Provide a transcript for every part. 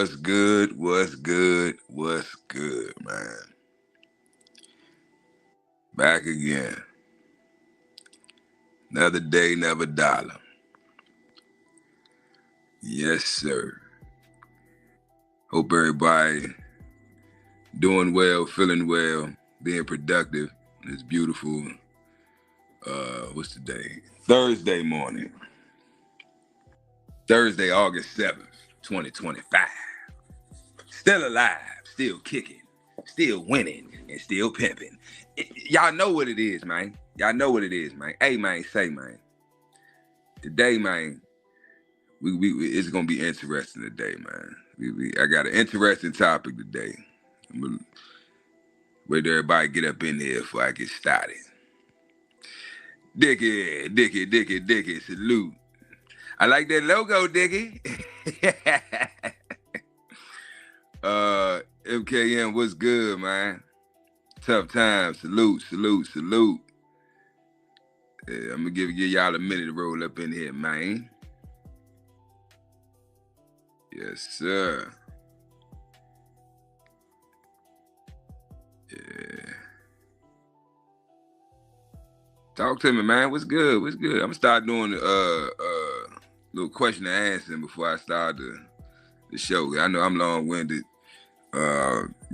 What's good? What's good? What's good, man? Back again. Another day, never dollar. Yes, sir. Hope everybody doing well, feeling well, being productive. It's beautiful. What's the day? Thursday morning. Thursday, August 7th, 2025. Still alive, still kicking, still winning, and still pimping. Y'all know what it is, man. Y'all know what it is, man. Hey, man, say, man. Today, man, we it's gonna be interesting today, man. I got an interesting topic today. I'm gonna wait till everybody get up in there before I get started. Dickie, salute. I like that logo, Dickie. MKM, what's good, man? Tough times. Salute. Yeah, I'm gonna give y'all a minute to roll up in here, man. Yes, sir. Yeah. Talk to me, man. What's good? I'm gonna start doing little question and answer before I start the show. I know I'm long-winded.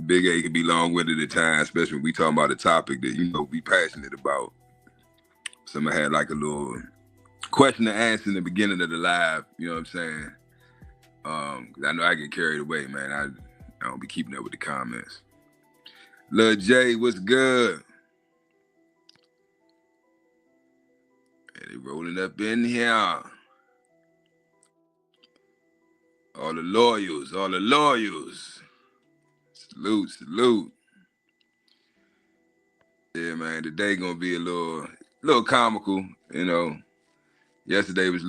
Big A can be long-winded at times, especially when we talking about a topic that we passionate about. So I'm gonna have like a little question and answer in the beginning of the live. You know what I'm saying? 'Cause I know I get carried away, man. I don't be keeping up with the comments. Lil J, what's good? They rolling up in here. All the loyals. Salute. Yeah, man, today gonna be a little comical, Yesterday was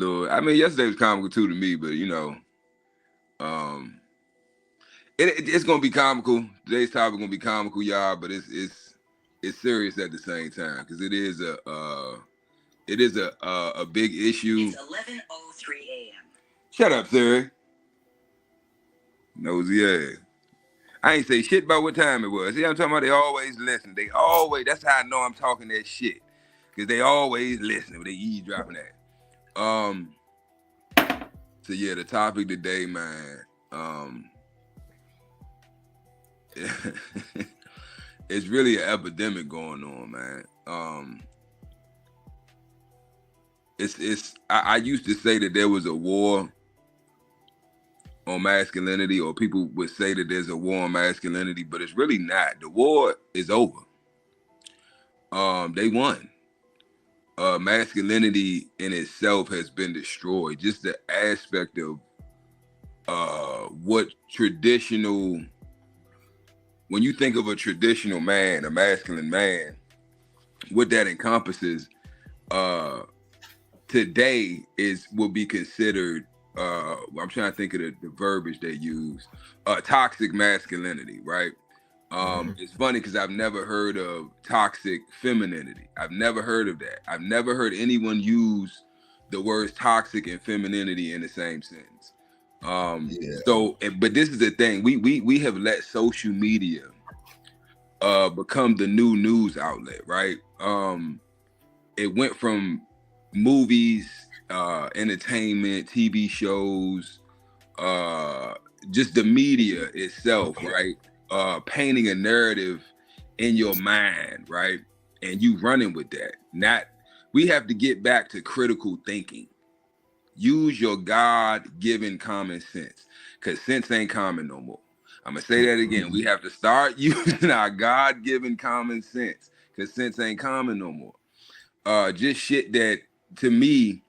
comical too to me, but it's gonna be comical. Today's topic gonna be comical, y'all, but it's serious at the same time because it is a big issue. It's 11:03 a.m. Shut up, sir. Nosy ass. I ain't say shit about what time it was. See, I'm talking about they always listen. That's how I know I'm talking that shit. Because they always listen. They eavesdropping that. So yeah, the topic today, man, it's really an epidemic going on, man. I used to say that there was a war on masculinity, or people would say that there's a war on masculinity, but it's really not. The war is over. They won. Masculinity in itself has been destroyed. Just the aspect of what traditional, when you think of a traditional man, a masculine man, what that encompasses today will be considered, I'm trying to think of the verbiage they use, toxic masculinity, right? It's funny because I've never heard of toxic femininity. I've never heard of that. I've never heard anyone use the words toxic and femininity in the same sentence. So, but this is the thing. We have let social media become the new news outlet, right? It went from movies, entertainment, TV shows, just the media itself, right? Painting a narrative in your mind, right? And you running with that. We have to get back to critical thinking. Use your God-given common sense, because sense ain't common no more. I'm gonna say that again. We have to start using our God-given common sense, because sense ain't common no more. Just shit that, to me,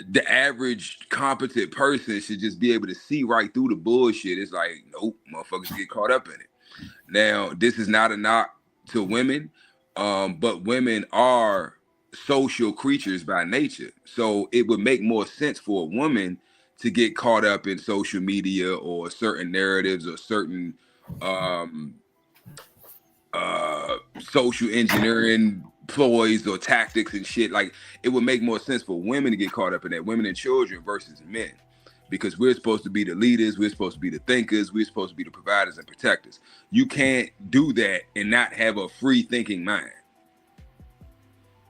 the average competent person should just be able to see right through the bullshit. It's like, nope, motherfuckers get caught up in it. Now, this is not a knock to women, but women are social creatures by nature. So it would make more sense for a woman to get caught up in social media or certain narratives or certain social engineering ploys or tactics and shit. Like, it would make more sense for women to get caught up in that, women and children versus men. because we're supposed to be the leaders, we're supposed to be the thinkers, we're supposed to be the providers and protectors. You can't do that and not have a free thinking mind.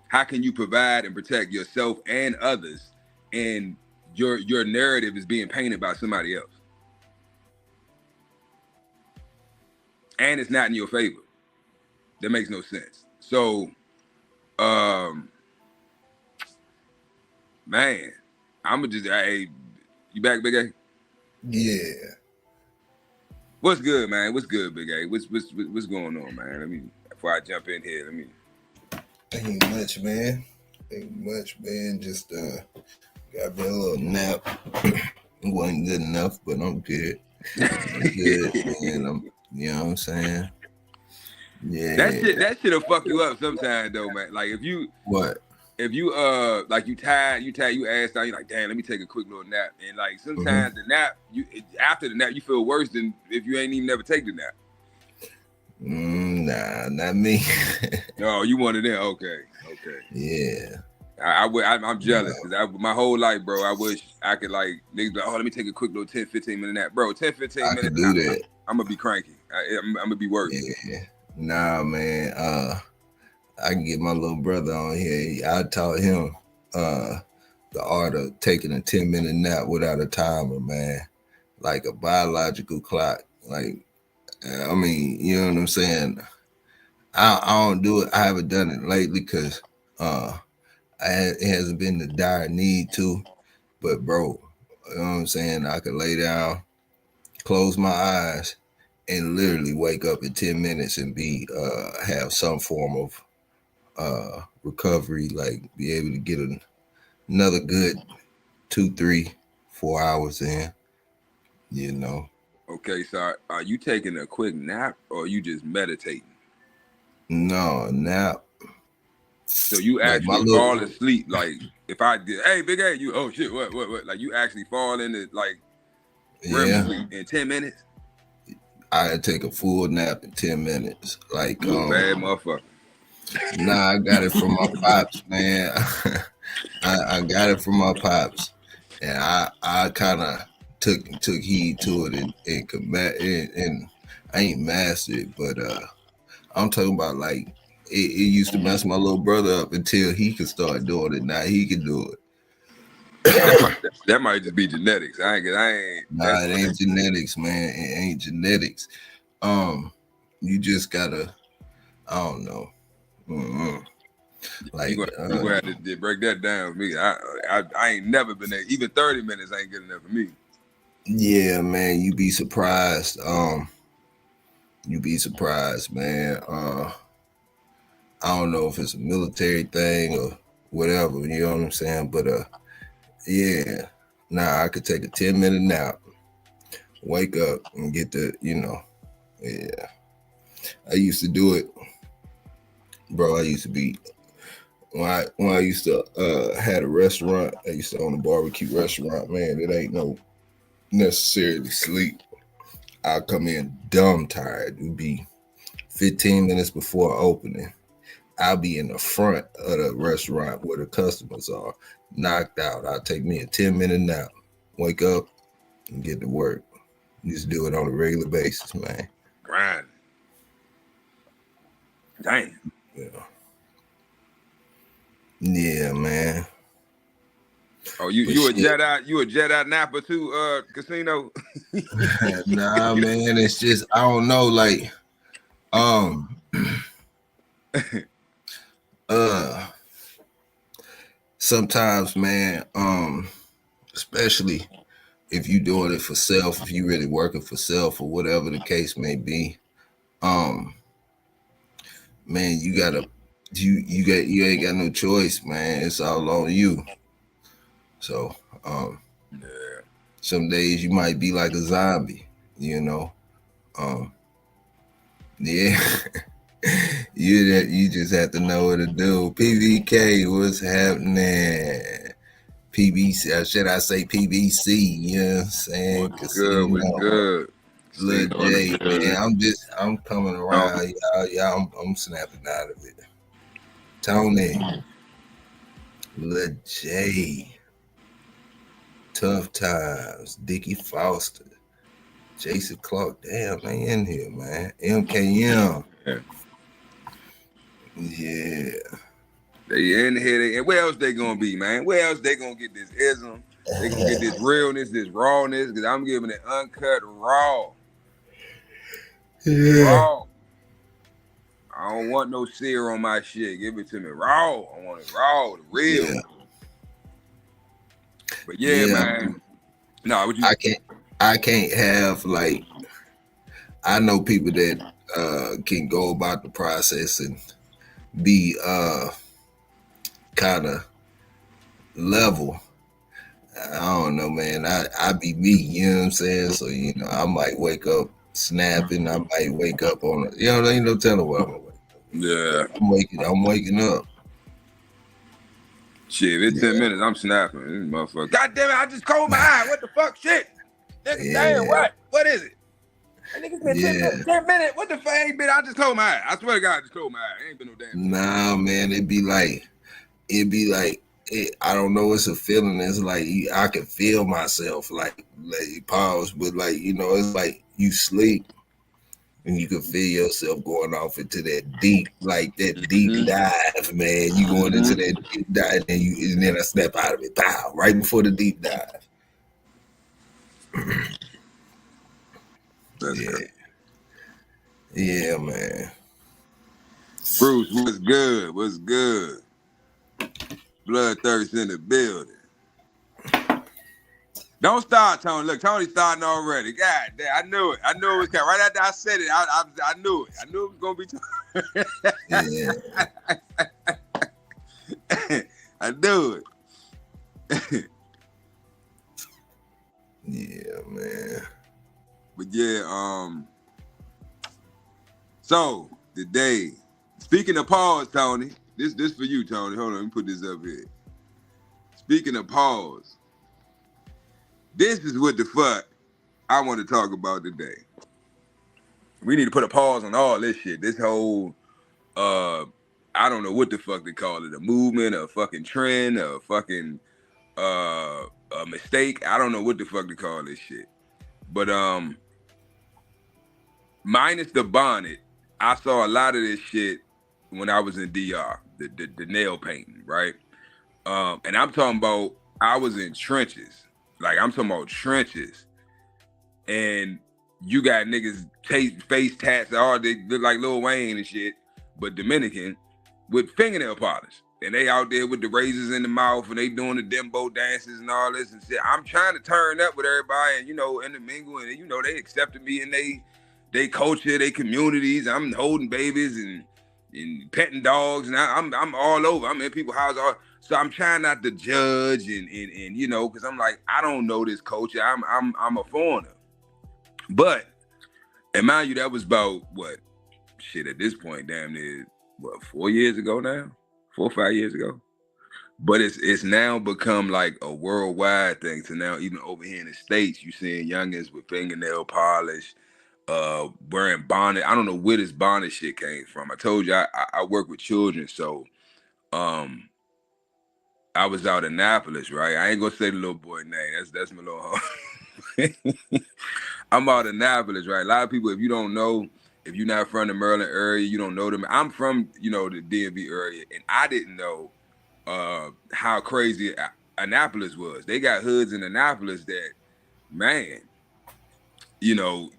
How can you provide and protect yourself and others, and your narrative is being painted by somebody else, and it's not in your favor? That makes no sense. So, man, I'ma just, hey, you back, Big A? Yeah. What's good, man? What's good, Big A? What's going on, man? Let me, before I jump in here, let me. Ain't much, man. Just got me a little nap. It wasn't good enough, but I'm good. I'm good, man. You know what I'm saying? Yeah. That shit'll fuck you up sometimes though, man. Like if you like you tired, you ass down, you're like, damn, let me take a quick little nap. And like sometimes the nap, after the nap, you feel worse than if you ain't even never take the nap. Nah, not me. Oh, you one of them? Okay. Yeah. I'm jealous because my whole life, bro, I wish I could like niggas be like, oh, let me take a quick little 10, 15 minute nap. Bro, 10, 15 minutes. I could do that. I'm gonna be cranky. I'm gonna be worse. Yeah. Nah, man. I can get my little brother on here. I taught him the art of taking a 10-minute nap without a timer, man. Like a biological clock. Like, I mean, you know what I'm saying? I don't do it. I haven't done it lately because it hasn't been the dire need to. But bro, you know what I'm saying? I could lay down, close my eyes, and literally wake up in 10 minutes and be have some form of recovery, like be able to get another good 2, 3, 4 hours in, you know. Okay, so are you taking a quick nap or are you just meditating? No, nap. So you actually fall asleep, like if I did, hey, Big A, you, oh shit, what? Like you actually fall into like REM sleep in 10 minutes? I take a full nap in 10 minutes. Like, you a bad motherfucker. Nah, I got it from my pops, man. I got it from my pops, and I kind of took heed to it and combat it, and I ain't mastered it, but I'm talking about like it used to mess my little brother up until he could start doing it. Now he can do it. That might just be genetics. I ain't. Nah, it ain't genetics, man. It ain't genetics. You just gotta, I don't know. Like you gonna have to break that down for me. I ain't never been there. Even 30 minutes ain't good enough for me. Yeah, man, you be surprised. You be surprised, man. I don't know if it's a military thing or whatever, you know what I'm saying? But yeah. Now I could take a 10-minute nap, wake up and get the, yeah. I used to do it, bro. I used to be when I used to had a restaurant. I used to own a barbecue restaurant. Man, it ain't no necessarily sleep. I'll come in dumb tired. It'd be 15 minutes before opening. I'll be in the front of the restaurant where the customers are, knocked out. I'll take me a 10-minute nap, wake up, and get to work. Just do it on a regular basis, man. Grind. Dang. Yeah, man. Oh, you a Jedi? You a Jedi napper too, Casino? Nah, man. It's just I don't know. Like, sometimes, man. Especially if you doing it for self, if you really working for self or whatever the case may be, man, you ain't got no choice, man. It's all on you. So, some days you might be like a zombie, yeah. You just have to know what to do. PVK, what's happening? PBC, should I say PBC? You know what I'm saying? What's good? Lil J, man, I'm coming around, y'all. I'm snapping out of it. Tony, Lil J, Tough Times, Dickie Foster, Jason Clark. Damn, they in here, man. MKM. Yeah. They in here. And where else they gonna be, man? Where else they gonna get this ism? They gonna get this realness, this rawness, because I'm giving it uncut raw. Yeah. Raw. I don't want no sear on my shit. Give it to me raw. I want it raw, the real. Yeah. But yeah, man. No, what you? I can't have like. I know people that can go about the process and be kind of level. I don't know, man. I be me, you know what I'm saying? So, you know, I might wake up snapping. I might wake up on it. You know, there ain't no telling what I'm gonna wake up. Yeah. I'm waking up. Shit, it's 10 minutes, I'm snapping. This motherfucker. God damn it, I just closed my eye. What the fuck? Shit. Nigga, damn, what? What is it? That nigga said 10 minutes. What the fuck ain't been? I just closed my eye. I swear to God, I just closed my eye. Ain't been no damn. Nah, man, it'd be like, I don't know, it's a feeling. It's like I can feel myself, like pause, but like, you know, it's like you sleep and you can feel yourself going off into that deep, like that deep dive, man. You going into that deep dive and then I snap out of it, pow, right before the deep dive. Yeah, man. Bruce, what's good? What's good? Bloodthirst in the building. Don't start, Tony. Look, Tony's starting already. God damn, I knew it. I knew it was coming. Right after I said it, I knew it. I knew it was gonna be. I knew it. Yeah, man. But yeah, so today, speaking of pause, Tony, this for you, Tony. Hold on, let me put this up here. Speaking of pause, this is what the fuck I want to talk about today. We need to put a pause on all this shit. This whole, I don't know what the fuck they call it, a movement, a fucking trend, a fucking, a mistake. I don't know what the fuck they call this shit. But minus the bonnet, I saw a lot of this shit when I was in DR, the nail painting, right? And I'm talking about, I was in trenches. Like, I'm talking about trenches. And you got niggas face tats, all they look like Lil Wayne and shit, but Dominican, with fingernail polish. And they out there with the razors in the mouth and they doing the dembo dances and all this and shit. I'm trying to turn up with everybody and, you know, intermingle, and, you know, they accepted me in they culture, they communities. I'm holding babies and petting dogs, and I'm all over. I'm in people's houses. So I'm trying not to judge and you know, because I'm like, I don't know this culture. I'm a foreigner. But, and mind you, that was about what? Shit, at this point, damn near, what, 4 years ago now? 4 or 5 years ago. But it's now become like a worldwide thing. So now even over here in the States, you seeing youngins with fingernail polish, wearing bonnet. I don't know where this bonnet shit came from. I told you I work with children, so I was out in Annapolis, right? I ain't gonna say the little boy name. That's my little homie. I'm out in Annapolis, right? A lot of people, if you don't know, if you're not from the Maryland area, you don't know them. I'm from, you know, the DMV area, and I didn't know how crazy Annapolis was. They got hoods in Annapolis that, man, you know,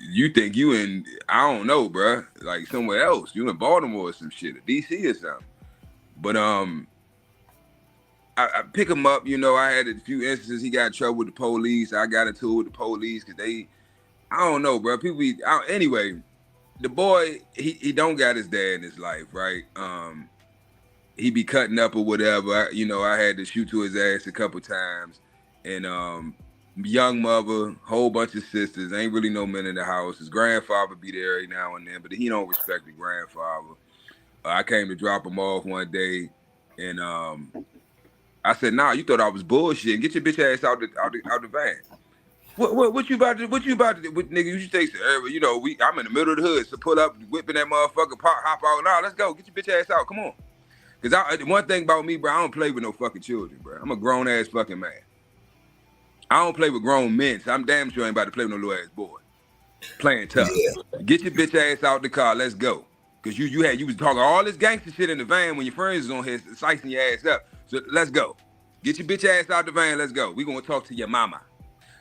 you think you in, I don't know, bruh, like somewhere else. You in Baltimore or some shit, or DC or something. But I pick him up, you know, I had a few instances, he got in trouble with the police. I got into it with the police because they, I don't know, bro. People be, anyway, the boy, he don't got his dad in his life, right? He be cutting up or whatever. You know, I had to shoot to his ass a couple times. And young mother, whole bunch of sisters, ain't really no men in the house. His grandfather be there every now and then, but he don't respect the grandfather. I came to drop him off one day, and I said, "Nah, you thought I was bullshit. Get your bitch ass out the van." What you about to nigga? You should take, you know, I'm in the middle of the hood, so pull up, whipping that motherfucker, hop out. Nah, let's go. Get your bitch ass out. Come on. Cause one thing about me, bro, I don't play with no fucking children, bro. I'm a grown ass fucking man. I don't play with grown men, so I'm damn sure ain't about to play with no little ass boy. Playing tough. Yeah. Get your bitch ass out the car. Let's go. Cause you was talking all this gangster shit in the van when your friends was on here slicing your ass up. So let's go. Get your bitch ass out the van. Let's go. We gonna talk to your mama.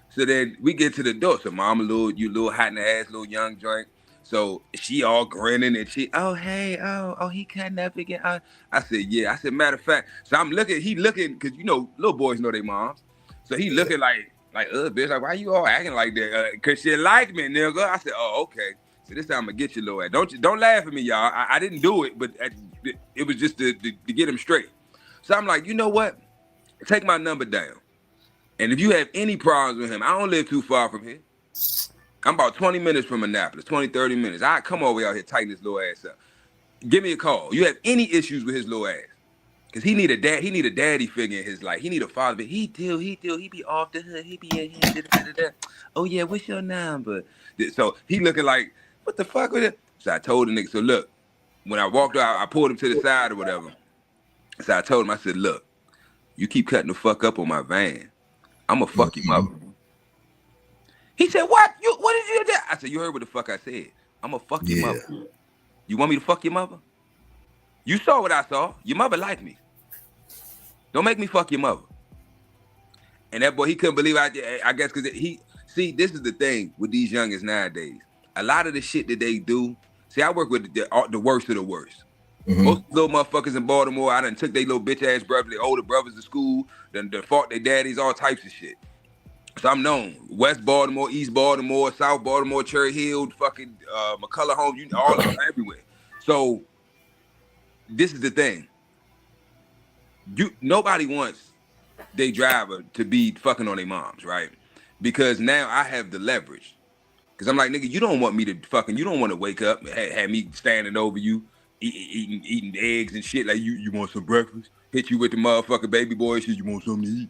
So then we get to the door. So mama, you little hot in the ass, little young joint. So she all grinning and she, oh hey, oh he cutting up again. I said yeah. I said matter of fact. So he looking, cause you know little boys know their moms. So he looking like bitch, like why you all acting like that? Cause she like me, nigga. I said oh okay. So this time I'm gonna get you, little ass. Don't laugh at me, y'all. I didn't do it, but it was just to get him straight. So I'm like, you know what? Take my number down. And if you have any problems with him, I don't live too far from here. I'm about 20 minutes from Annapolis, 20, 30 minutes. I come over out here, tighten this little ass up. Give me a call. You have any issues with his little ass? Because he need a daddy figure in his life. He need a father. But he be off the hood. He be in here. Oh yeah, what's your number? So he looking like, what the fuck with it? So I told the nigga, so look, when I walked out, I pulled him to the side or whatever. So I told him, I said, look, you keep cutting the fuck up on my van, I'ma fuck your mother. He said, what? What did you do? I said, you heard what the fuck I said. I'ma fuck your mother. You want me to fuck your mother? You saw what I saw. Your mother like me. Don't make me fuck your mother. And that boy, he couldn't believe I guess because this is the thing with these youngins nowadays. A lot of the shit that they do, I work with the worst of the worst. Mm-hmm. Most little motherfuckers in Baltimore, I done took their little bitch ass brother, their older brothers to school, done fought their daddies, all types of shit. So I'm known. West Baltimore, East Baltimore, South Baltimore, Cherry Hill, fucking McCullough Homes, all of them everywhere. So this is the thing. Nobody wants their driver to be fucking on their moms, right? Because now I have the leverage. Because I'm like, nigga, you don't want me to fucking, you don't want to wake up and have me standing over you, eating eggs and shit like you want some breakfast? Hit you with the motherfucking baby boy shit, you want something to eat?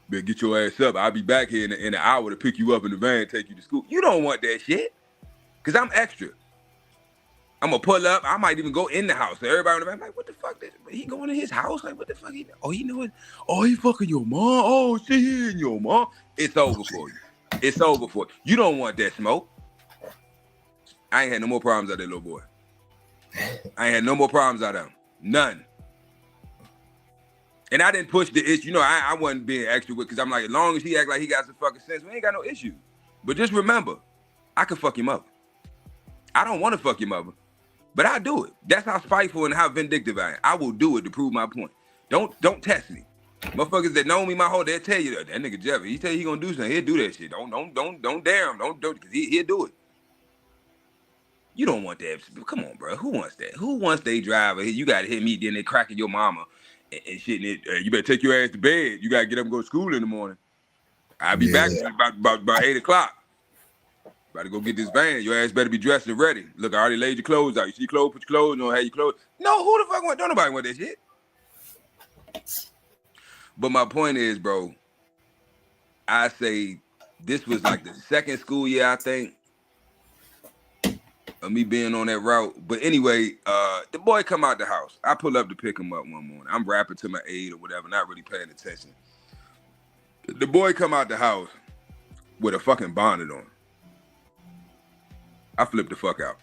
Better get your ass up. I'll be back here in an hour to pick you up in the van and take you to school. You don't want that shit. Because I'm extra. I'm going to pull up. I might even go in the house. So everybody in the van like, what the fuck? He going to his house? Like, what the fuck? He know it? Oh, he fucking your mom? Oh, shit, he in your mom? It's over for you. It's over for you. You don't want that smoke. I ain't had no more problems out there, little boy. I ain't had no more problems out of him. None. And I didn't push the issue. I wasn't being extra with, because I'm like, as long as he act like he got some fucking sense, we ain't got no issue. But just remember, I can fuck him up. I don't want to fuck your mother, but I'll do it. That's how spiteful and how vindictive I am. I will do it to prove my point. Don't test me. Motherfuckers that know me my whole, they'll tell you that nigga Jeff, he tell you he gonna do something, he'll do that shit. Don't dare him. Don't because he'll do it. You don't want that. Come on, bro. Who wants that? Who wants their driver? You gotta hit me, then they cracking your mama and shit. You better take your ass to bed. You gotta get up and go to school in the morning. I'll be back about 8 o'clock. About to go get this van. Your ass better be dressed and ready. Look, I already laid your clothes out. You see your clothes, put your clothes on, have your clothes. No, who the fuck want? Don't nobody want that shit. But my point is, bro, I say this was like the second school year, I think, of me being on that route. But anyway, the boy come out the house. I pull up to pick him up one morning. I'm rapping to my aide or whatever, not really paying attention. The boy come out the house with a fucking bonnet on. I flipped the fuck out.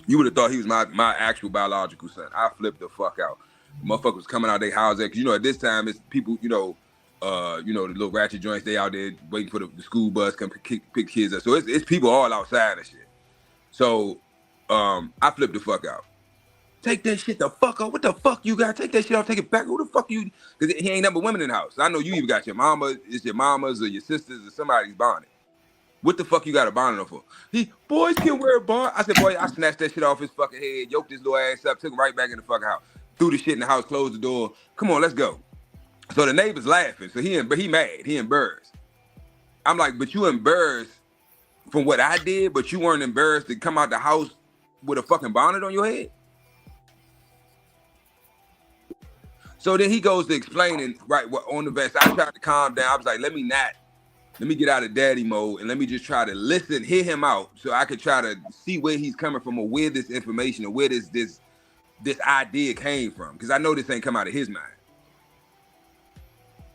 You would have thought he was my actual biological son. I flipped the fuck out. Motherfuckers was coming out their house there, because at this time it's people, the little ratchet joints, they out there waiting for the school bus come pick kids up. So it's people all outside and shit. So I flipped the fuck out. Take that shit the fuck out. What the fuck you got? Take that shit off. Take it back. Who the fuck you? Because he ain't number women in the house. I know you even got your mama. It's your mamas or your sisters or somebody's bonnet. What the fuck you got a bonnet on for? Boys can wear a bonnet. I said, boy, I snatched that shit off his fucking head, yoked his little ass up, took him right back in the fucking house, threw the shit in the house, closed the door. Come on, let's go. So the neighbor's laughing. So he mad. He embarrassed. I'm like, but you embarrassed from what I did, but you weren't embarrassed to come out the house with a fucking bonnet on your head? So then he goes to explaining, right, on the vest. I tried to calm down. I was like, let me get out of daddy mode and let me just try to listen, hear him out, so I could try to see where he's coming from or where this information or where this idea came from. Because I know this ain't come out of his mind.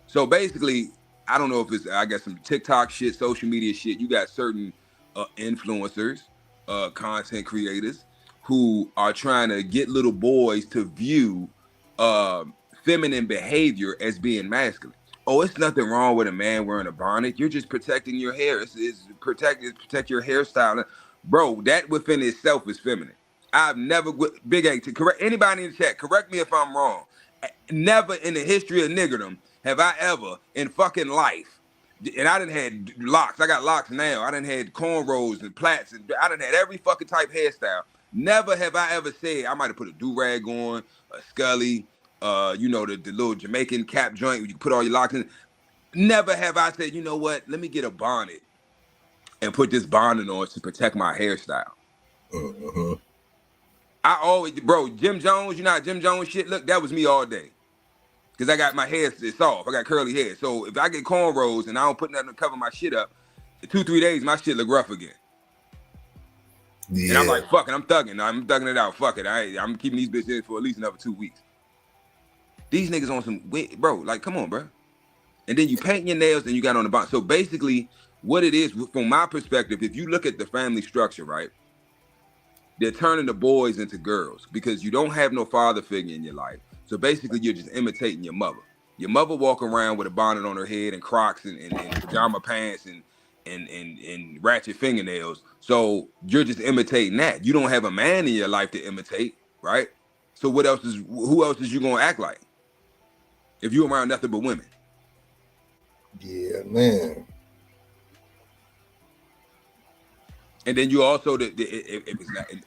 So basically, I don't know if it's, I got some TikTok shit, social media shit. You got certain influencers, content creators who are trying to get little boys to view feminine behavior as being masculine. Oh, it's nothing wrong with a man wearing a bonnet. You're just protecting your hair. It's protect your hairstyle. Bro, that within itself is feminine. I've never, Big A, to correct anybody in the chat, correct me if I'm wrong. Never in the history of niggerdom have I ever in fucking life, and I done had locks. I got locks now. I done had cornrows and plaits, and I done had every fucking type hairstyle. Never have I ever said I might have put a do-rag on, a scully, you know, the little Jamaican cap joint where you put all your locks in. Never have I said, you know what, let me get a bonnet and put this bonnet on to protect my hairstyle. I always, bro, Jim Jones, you know how Jim Jones shit look? That was me all day. Because I got my hair soft. I got curly hair. So if I get cornrows and I don't put nothing to cover my shit up, in 2-3 days, my shit look rough again. Yeah. And I'm like, fuck it, I'm thugging it out. Fuck it. I'm keeping these bitches in for at least another 2 weeks. These niggas on some, bro, like, come on, bro. And then you paint your nails and you got on the bond. So basically, what it is, from my perspective, if you look at the family structure, right, they're turning the boys into girls because you don't have no father figure in your life. So basically, you're just imitating your mother. Your mother walk around with a bonnet on her head and Crocs and pajama pants and ratchet fingernails. So you're just imitating that. You don't have a man in your life to imitate, right? So who else is you gonna act like if you're around nothing but women? Yeah, man. And then you also, if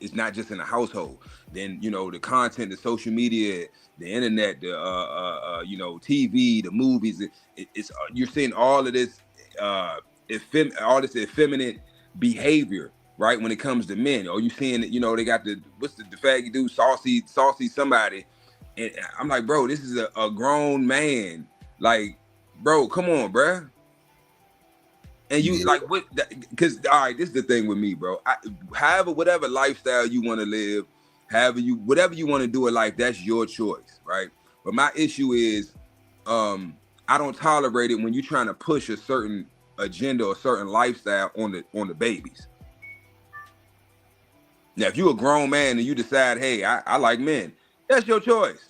it's not just in the household, then, you know, the content, the social media, the internet, the TV, the movies, it's you're seeing all of this effeminate behavior, right? When it comes to men, or you seeing that, you know, they got the faggy dude, saucy somebody, and I'm like, bro, this is a grown man, like, bro, come on, bro. And you like what? Because all right, this is the thing with me, bro. Whatever lifestyle you want to live, whatever you want to do in life, that's your choice, right? But my issue is, I don't tolerate it when you're trying to push a certain agenda or certain lifestyle on the babies. Now, if you're a grown man and you decide, hey, I like men, that's your choice.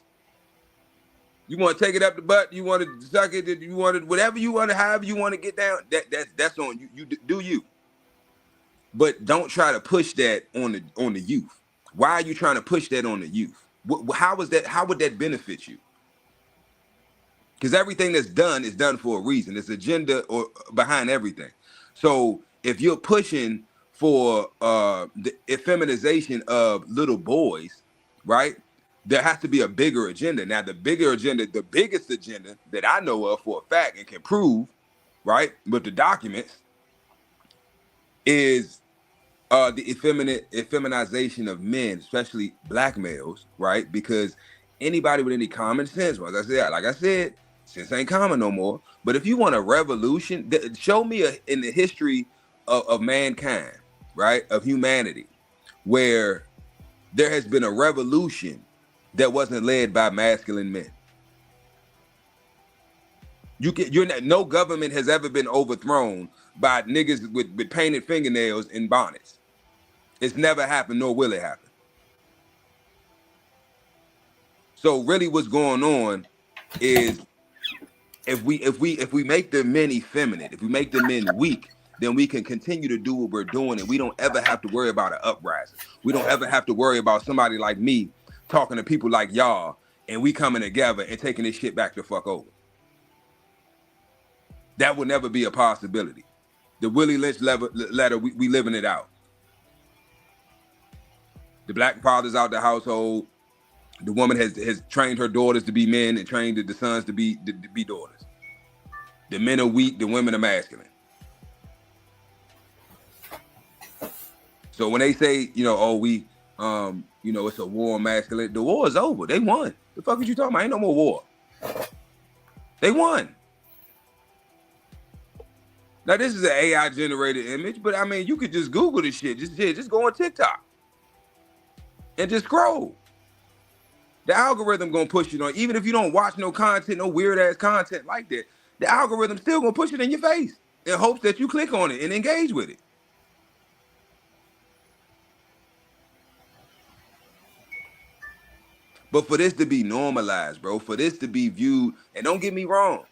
You want to take it up the butt, you want to suck it, you want to, whatever you want to, however you want to get down, that's on you. You do you. But don't try to push that on the youth. Why are you trying to push that on the youth? How would that benefit you? Because everything that's done is done for a reason. There's agenda or behind everything. So if you're pushing for the effeminization of little boys, right? There has to be a bigger agenda. Now, the biggest agenda that I know of for a fact and can prove, right, with the documents, is the effeminization of men, especially black males, right? Because anybody with any common sense, like I said, sense ain't common no more. But if you want a revolution, show me in the history of mankind, right, of humanity, where there has been a revolution that wasn't led by masculine men. No government has ever been overthrown by niggas with painted fingernails and bonnets. It's never happened, nor will it happen. So really what's going on is if we make the men effeminate, if we make the men weak, then we can continue to do what we're doing, and we don't ever have to worry about an uprising. We don't ever have to worry about somebody like me talking to people like y'all, and we coming together and taking this shit back the fuck over. That would never be a possibility. The Willie Lynch letter, we living it out. The black father's out the household. The woman has trained her daughters to be men and trained the sons to be daughters. The men are weak, the women are masculine. So when they say, you know, oh, we you know, it's a war on masculine. The war is over. They won. The fuck is you talking about? Ain't no more war. They won. Now, this is an AI generated image, but I mean, you could just Google this shit. Just go on TikTok and just scroll. The algorithm gonna push you on, even if you don't watch no content, no weird ass content like that. the algorithm's still gonna push it in your face in hopes that you click on it and engage with it. But for this to be normalized, bro, for this to be viewed, and don't get me wrong,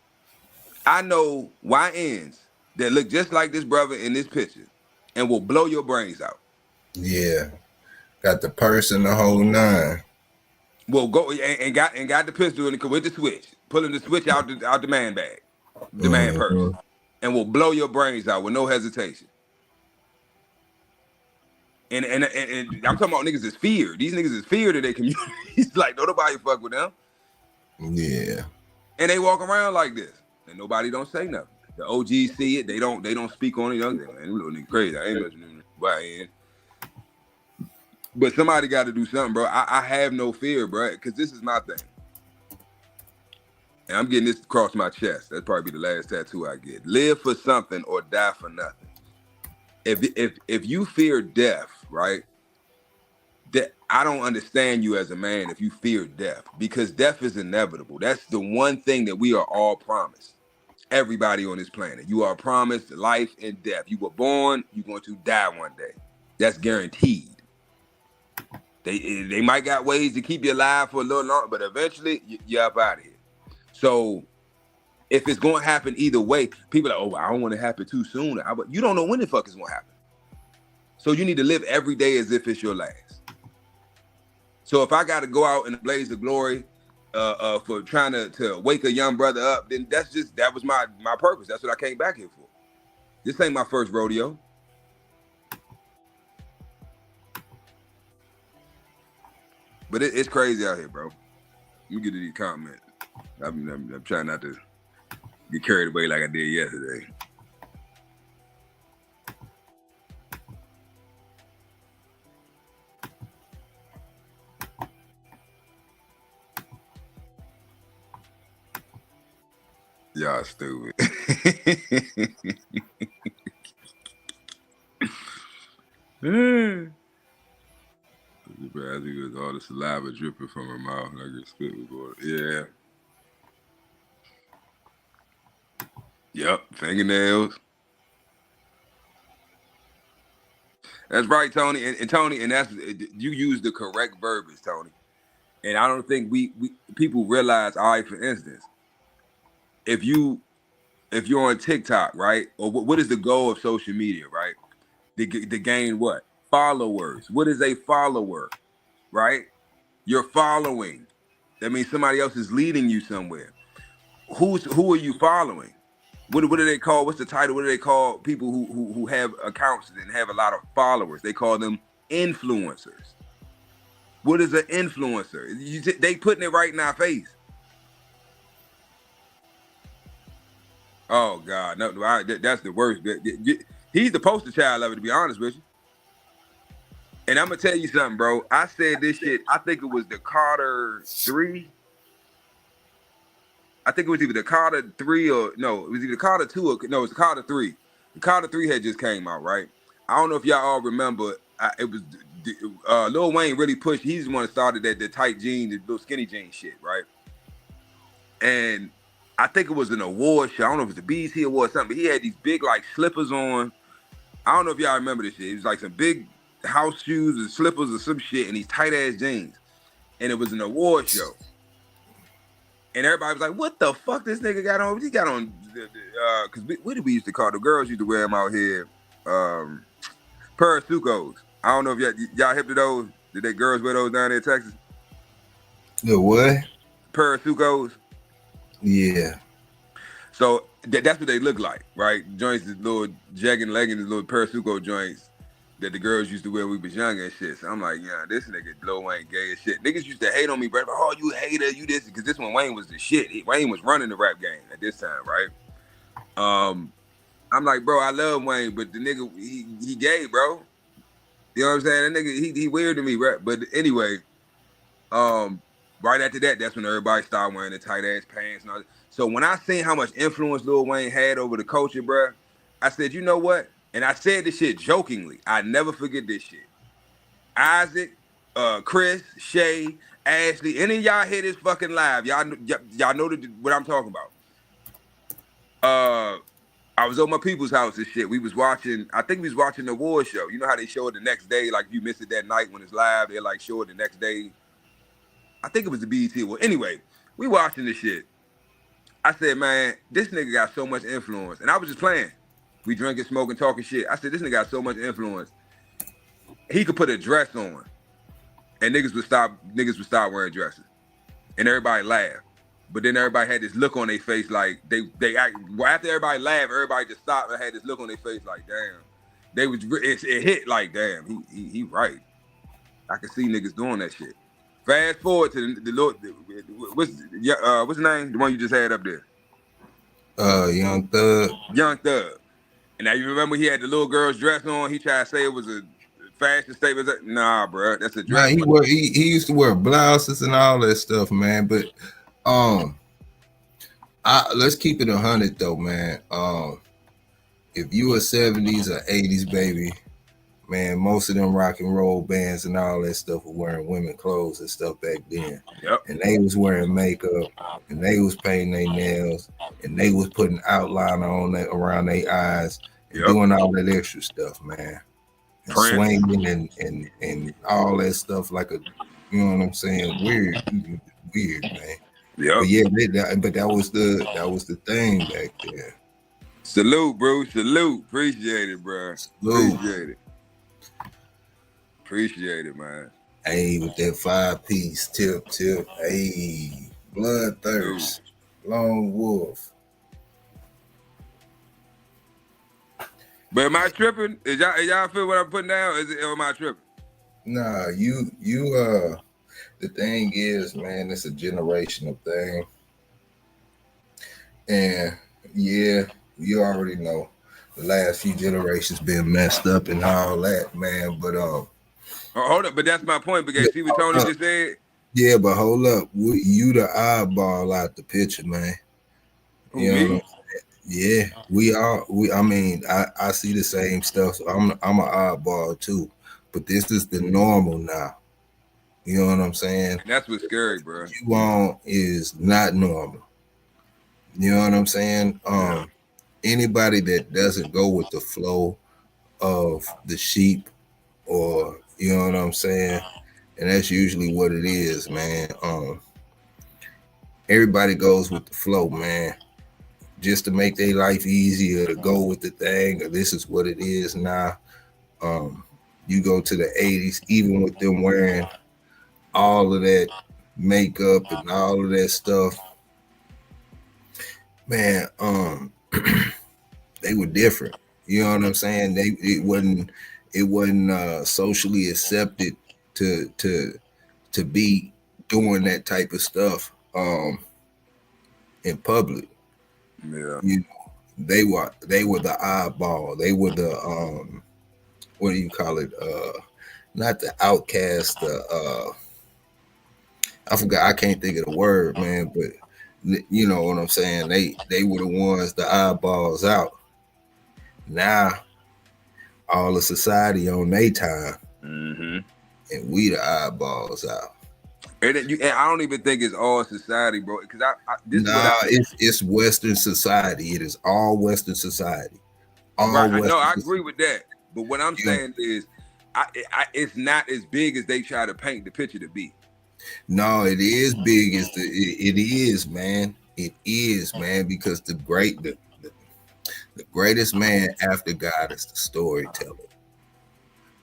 I know YNs that look just like this brother in this picture and will blow your brains out. Yeah. Got the purse and the whole nine. Well, go and got the pistol with the switch, pulling the switch out the man bag, the man purse, and will blow your brains out with no hesitation. And I'm talking about niggas is feared. These niggas is feared of their communities. Like, no, nobody fuck with them. Yeah. And they walk around like this, and nobody don't say nothing. The OGs see it. They don't speak on it. Man, little nigga crazy. I ain't mentioning YN. But somebody got to do something, bro. I have no fear, bro, because this is my thing. And I'm getting this across my chest. That's probably the last tattoo I get. Live for something or die for nothing. If you fear death, right, that I don't understand you as a man if you fear death, because death is inevitable. That's the one thing that we are all promised. Everybody on this planet. You are promised life and death. You were born, you're going to die one day. That's guaranteed. They might got ways to keep you alive for a little longer, but eventually you're up out of here. So if it's going to happen either way, people are like, oh, I don't want it to happen too soon. You don't know when the fuck it's going to happen. So you need to live every day as if it's your last. So if I got to go out in a blaze of glory for trying to wake a young brother up, then that was my purpose. That's what I came back here for. This ain't my first rodeo. But it's crazy out here, bro. Let me get to these comments. I'm trying not to get carried away like I did yesterday. Y'all stupid. I think it was all the saliva dripping from her mouth like it spit was going. Yeah. Yep, fingernails. That's right, Tony. And Tony, and that's you use the correct verbiage, Tony. And I don't think we people realize. All right, for instance, if you're on TikTok, right, or what is the goal of social media, right? To gain what? Followers. What is a follower? Right? You're following. That means somebody else is leading you somewhere. Who are you following? What do they call? What's the title? What do they call people who have accounts and have a lot of followers? They call them influencers. What is an influencer? They putting it right in our face. Oh God, no, that's the worst. He's the poster child of it, to be honest with you. And I'm gonna tell you something, bro. I said this shit. I think it was the Carter 3. I think it was either the Carter 3 or no, it was either Carter 2 or no, it was Carter 3. The Carter 3 had just came out, right? I don't know if y'all all remember. It was Lil Wayne really pushed. He's the one that started the tight jeans, the little skinny jeans shit, right? And I think it was an award show. I don't know if it was the BET award or something, but he had these big like slippers on. I don't know if y'all remember this shit. It was like some big house shoes and slippers or some shit and these tight ass jeans. And it was an award show. And everybody was like, what the fuck this nigga got on? He got on, because what did we used to call the girls used to wear them out here? Parasucos. I don't know if y'all hip to those. Did they girls wear those down there in Texas? The what? Parasucos. Yeah. So that's what they look like, right? Joints, the little jegging leggings, little Parasuco joints that the girls used to wear when we was younger and shit. So I'm like, yeah, this nigga Lil Wayne gay as shit. Niggas used to hate on me, bro. Oh, you hater, you this, because this one Wayne was the shit. Wayne was running the rap game at this time, right? I'm like, bro, I love Wayne, but the nigga, he gay, bro. You know what I'm saying? That nigga, he weird to me, right? But anyway, right after that, that's when everybody started wearing the tight ass pants and all that. So when I seen how much influence Lil Wayne had over the culture, bro, I said, you know what? And I said this shit jokingly. I never forget this shit. Isaac, Chris, Shay, Ashley, any of y'all hear this fucking live, y'all know what I'm talking about. I was at my people's house and shit. We was watching, I think we was watching the award show. You know how they show it the next day? Like, if you miss it that night when it's live, they like show it the next day. I think it was the BET. Well, anyway, we watching this shit. I said, man, this nigga got so much influence. And I was just playing. We drinking, smoking, talking shit. I said, this nigga got so much influence. He could put a dress on and niggas would stop wearing dresses. And everybody laughed. But then everybody had this look on their face like they act, after everybody laughed, everybody just stopped and had this look on their face like, damn. It hit like, damn, he right. I can see niggas doing that shit. Fast forward to the Lord. What's the name? The one you just had up there. Young Thug. Young Thug. And now you remember he had the little girl's dress on. He tried to say it was a fashion statement. Nah, bro, that's a dress. Nah, he used to wear blouses and all that stuff, man. But let's keep it 100 though, man. If you a 70s or 80s baby, man, most of them rock and roll bands and all that stuff were wearing women clothes and stuff back then. Yep. And they was wearing makeup, and they was painting their nails, and they was putting outliner on that around their eyes, and doing all that extra stuff, man. And swinging and all that stuff like a, you know what I'm saying? Weird, man. Yeah. But yeah, but that was the thing back there. Salute, bro. Salute. Appreciate it, bro. Salute. Appreciate it, man. Hey, with that 5-piece tip. Hey, Bloodthirst, Lone Wolf. But am I tripping? Is y'all feel what I'm putting down? Or am I tripping? Nah, you the thing is, man, it's a generational thing. And yeah, you already know the last few generations been messed up and all that, man. But hold up, but that's my point, because see what Tony just said? Yeah, but hold up. You the eyeball out the picture, man. You know what I'm saying? Yeah, we are. I mean, I see the same stuff. So I'm an oddball too, but this is the normal now. You know what I'm saying? And that's what's scary, bro. What you want is not normal. You know what I'm saying? Anybody that doesn't go with the flow of the sheep, or you know what I'm saying, and that's usually what it is, man. Everybody goes with the flow, man. Just to make their life easier, to go with the thing, or this is what it is now. You go to the 80s, even with them wearing all of that makeup and all of that stuff, man, they were different. You know what I'm saying? It wasn't socially accepted to be doing that type of stuff in public. Yeah, you know, they were the eyeball. They were the what do you call it? Not the outcast. I forgot. I can't think of the word, man. But you know what I'm saying. They were the ones, the eyeballs out. Now, all of society on their time, and we the eyeballs out. And I don't even think it's all society, bro. Because it's Western society. It is all Western society. I agree with that. But what I'm saying is, it's not as big as they try to paint the picture to be. No, it is big as it is, man. It is, man, because the greatest man after God is the storyteller.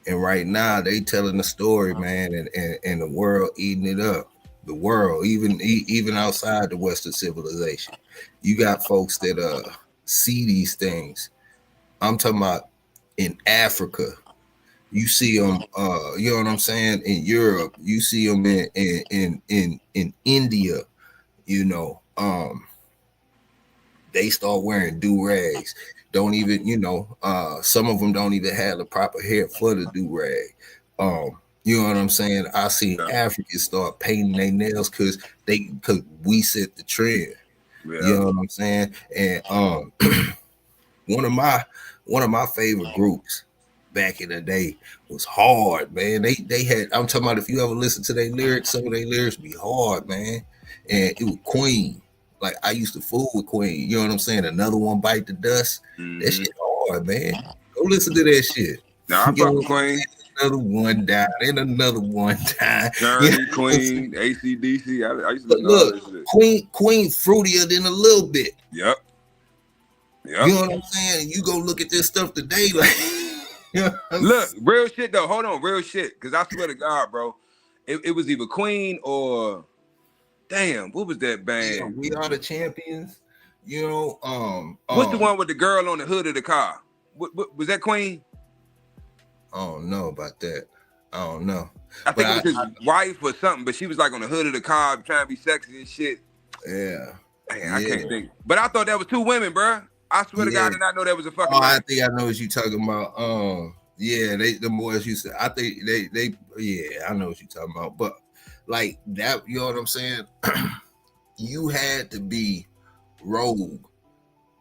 And right now they telling the story, man, and the world eating it up. The world, even outside the Western civilization, you got folks that see these things. I'm talking about in Africa. You see them, you know what I'm saying? In Europe, you see them in India. You know, they start wearing do-rags. Don't even, you know, some of them don't even have the proper hair for the do-rag. You know what I'm saying? I see Africans start painting their nails because we set the trend. Yeah. You know what I'm saying? And one of my favorite groups back in the day was Hard, man. They had, I'm talking about, if you ever listen to their lyrics, some of their lyrics be hard, man. And it was Queen. Like I used to fool with Queen. You know what I'm saying? Another one bite the dust. That shit hard, man. Go listen to that shit. Now I You fuck know, with Queen. another one down, and another one down. Journey, Queen, AC/DC. I used to But listen to all look, that shit. Queen fruitier than a little bit. Yep. You know what I'm saying? You go look at this stuff today, like look, real shit though. Hold on, real shit. Cause I swear to God, bro, it was either Queen or damn, what was that band? Yeah, We Are the Champions. You know, what's the one with the girl on the hood of the car? What was that Queen? I don't know about that. I don't know. I think it was his wife or something, but she was like on the hood of the car trying to be sexy and shit. Yeah. Man, I can't think. But I thought that was two women, bro. I swear to God, I did not know that was a fucking. I think I know what you're talking about. Yeah, the boys used to. I think they. Yeah, I know what you're talking about. But like that, you know what I'm saying? You had to be rogue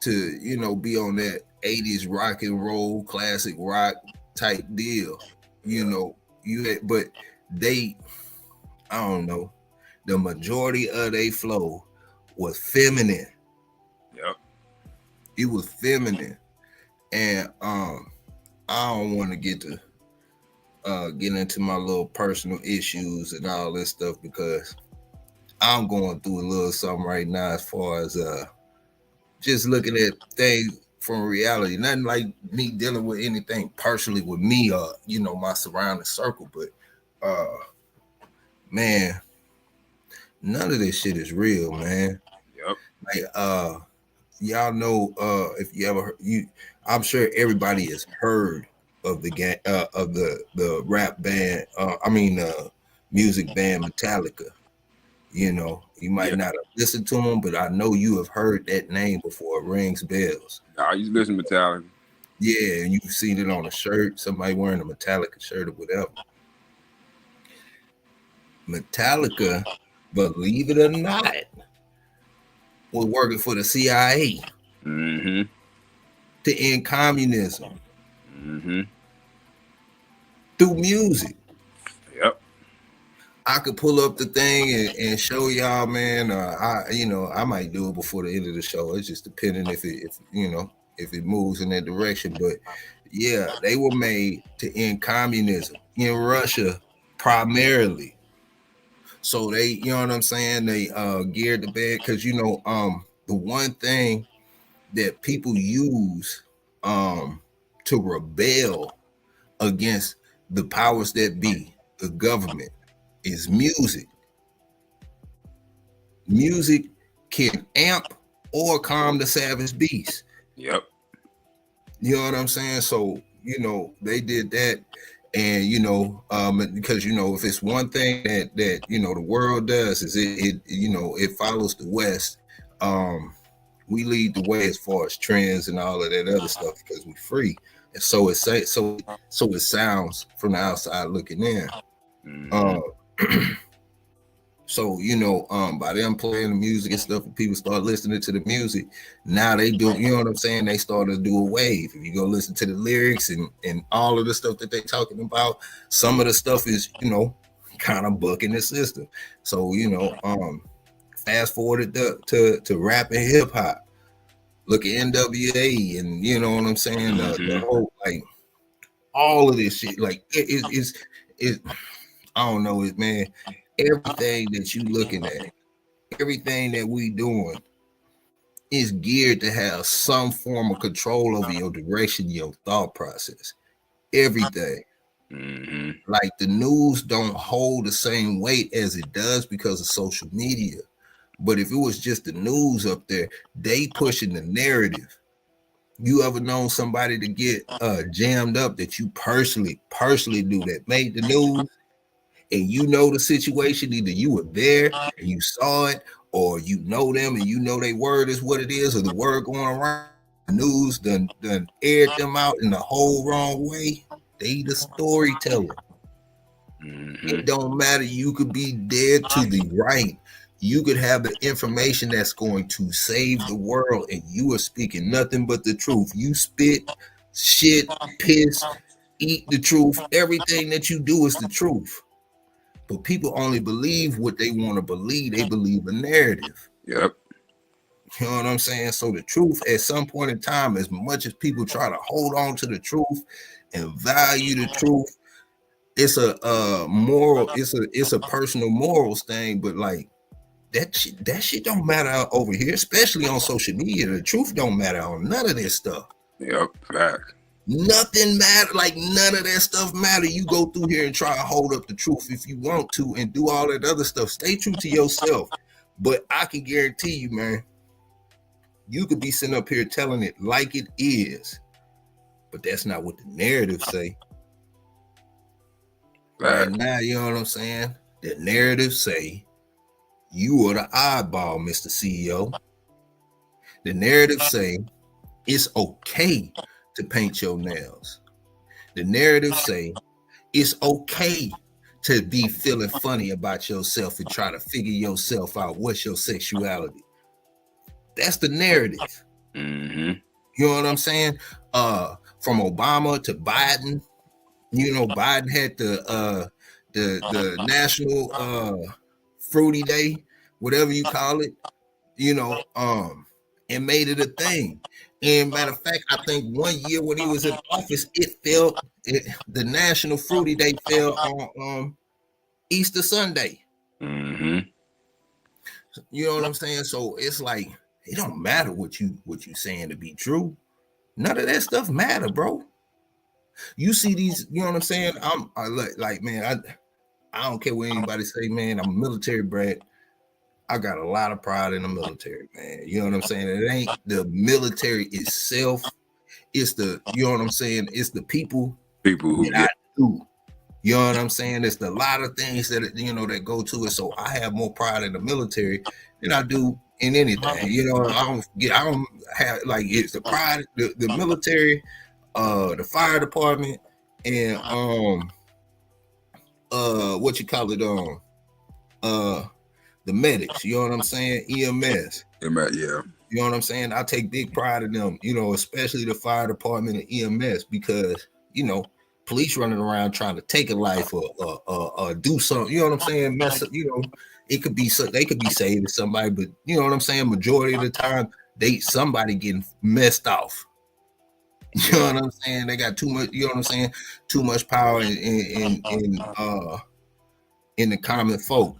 to be on that 80s rock and roll, classic rock type deal. But they, I don't know, the majority of their flow was feminine. Yep. It was feminine. And I don't want to get into my little personal issues and all this stuff because I'm going through a little something right now as far as just looking at things from reality. Nothing like me dealing with anything personally with me or my surrounding circle, but man, none of this shit is real, man. Yep. Like y'all know if you ever I'm sure everybody has heard of the rap band music band Metallica. You might not have listened to them, but I know you have heard that name before. It rings bells. I used to listen to Metallica. Yeah, and you've seen it on a shirt, somebody wearing a Metallica shirt or whatever. Metallica, believe it or not, was working for the CIA to end communism through music. Yep. I could pull up the thing and show y'all, man. I might do it before the end of the show. It's just depending if it moves in that direction. But yeah, they were made to end communism in Russia primarily. So they, you know what I'm saying? They geared the bed because the one thing that people use to rebel against the powers that be, the government, is music. Music can amp or calm the savage beast. Yep. You know what I'm saying? So, they did that. And, because, if it's one thing that the world does is it follows the West. We lead the way as far as trends and all of that other stuff because we're free. And so it sounds from the outside looking in. So by them playing the music and stuff, and people start listening to the music, now they do, you know what I'm saying? They started to do a wave. If you go listen to the lyrics and all of the stuff that they talking about, some of the stuff is, kind of bucking the system. So, fast forwarded to rap and hip hop. Look at NWA and you know what I'm saying? The whole, like, all of this shit, like it I don't know it, man. Everything that you looking at, everything that we doing is geared to have some form of control over your direction, your thought process. Everything. Like the news don't hold the same weight as it does because of social media. But if it was just the news up there, they pushing the narrative. You ever known somebody to get jammed up that you personally do that made the news? And the situation, either you were there and you saw it, or you know them and their word is what it is, or the word going around, the news done aired them out in the whole wrong way. They the storyteller. It don't matter. You could be dead to the right. You could have the information that's going to save the world, and you are speaking nothing but the truth. You spit, shit, piss, eat the truth. Everything that you do is the truth. But people only believe what they want to believe. They believe a narrative. Yep. You know what I'm saying? So the truth, at some point in time, as much as people try to hold on to the truth and value the truth, it's a moral, it's a personal morals thing. But like that shit don't matter over here, especially on social media. The truth don't matter on none of this stuff. Yep, fact. Nothing matter, like none of that stuff matter. You go through here and try to hold up the truth if you want to and do all that other stuff. Stay true to yourself. But I can guarantee you, man, you could be sitting up here telling it like it is, but that's not what the narrative say. Right now, you know what I'm saying? The narrative say you are the oddball, Mr. CEO. The narrative say it's okay to paint your nails. The narrative say it's okay to be feeling funny about yourself and try to figure yourself out. What's your sexuality? That's the narrative. Mm-hmm. You know what I'm saying? From Obama to Biden, you know, Biden had the national fruity day, whatever you call it, you know, and made it a thing. And matter of fact, I think one year when he was in office, the national fruity day fell on Easter Sunday. Mm-hmm. You know what I'm saying? So it's like it don't matter what you saying to be true. None of that stuff matter, bro. You see these, you know what I'm saying? I don't care what anybody say, man. I'm a military brat. I got a lot of pride in the military, man. You know what I'm saying? It ain't the military itself. It's the, you know what I'm saying? It's the people who that I do. You know what I'm saying? It's a lot of things that, you know, that go to it. So I have more pride in the military than I do in anything. You know, I don't have, like, it's the pride, the military, the fire department, and what you call it, the medics. You know what I'm saying? EMS. Yeah. You know what I'm saying? I take big pride in them, you know, especially the fire department and EMS, because, you know, police running around trying to take a life or do something, you know what I'm saying? Mess up, you know, they could be saving somebody, but you know what I'm saying? Majority of the time, somebody getting messed off. You know what I'm saying? They got too much, you know what I'm saying? Too much power in the common folk,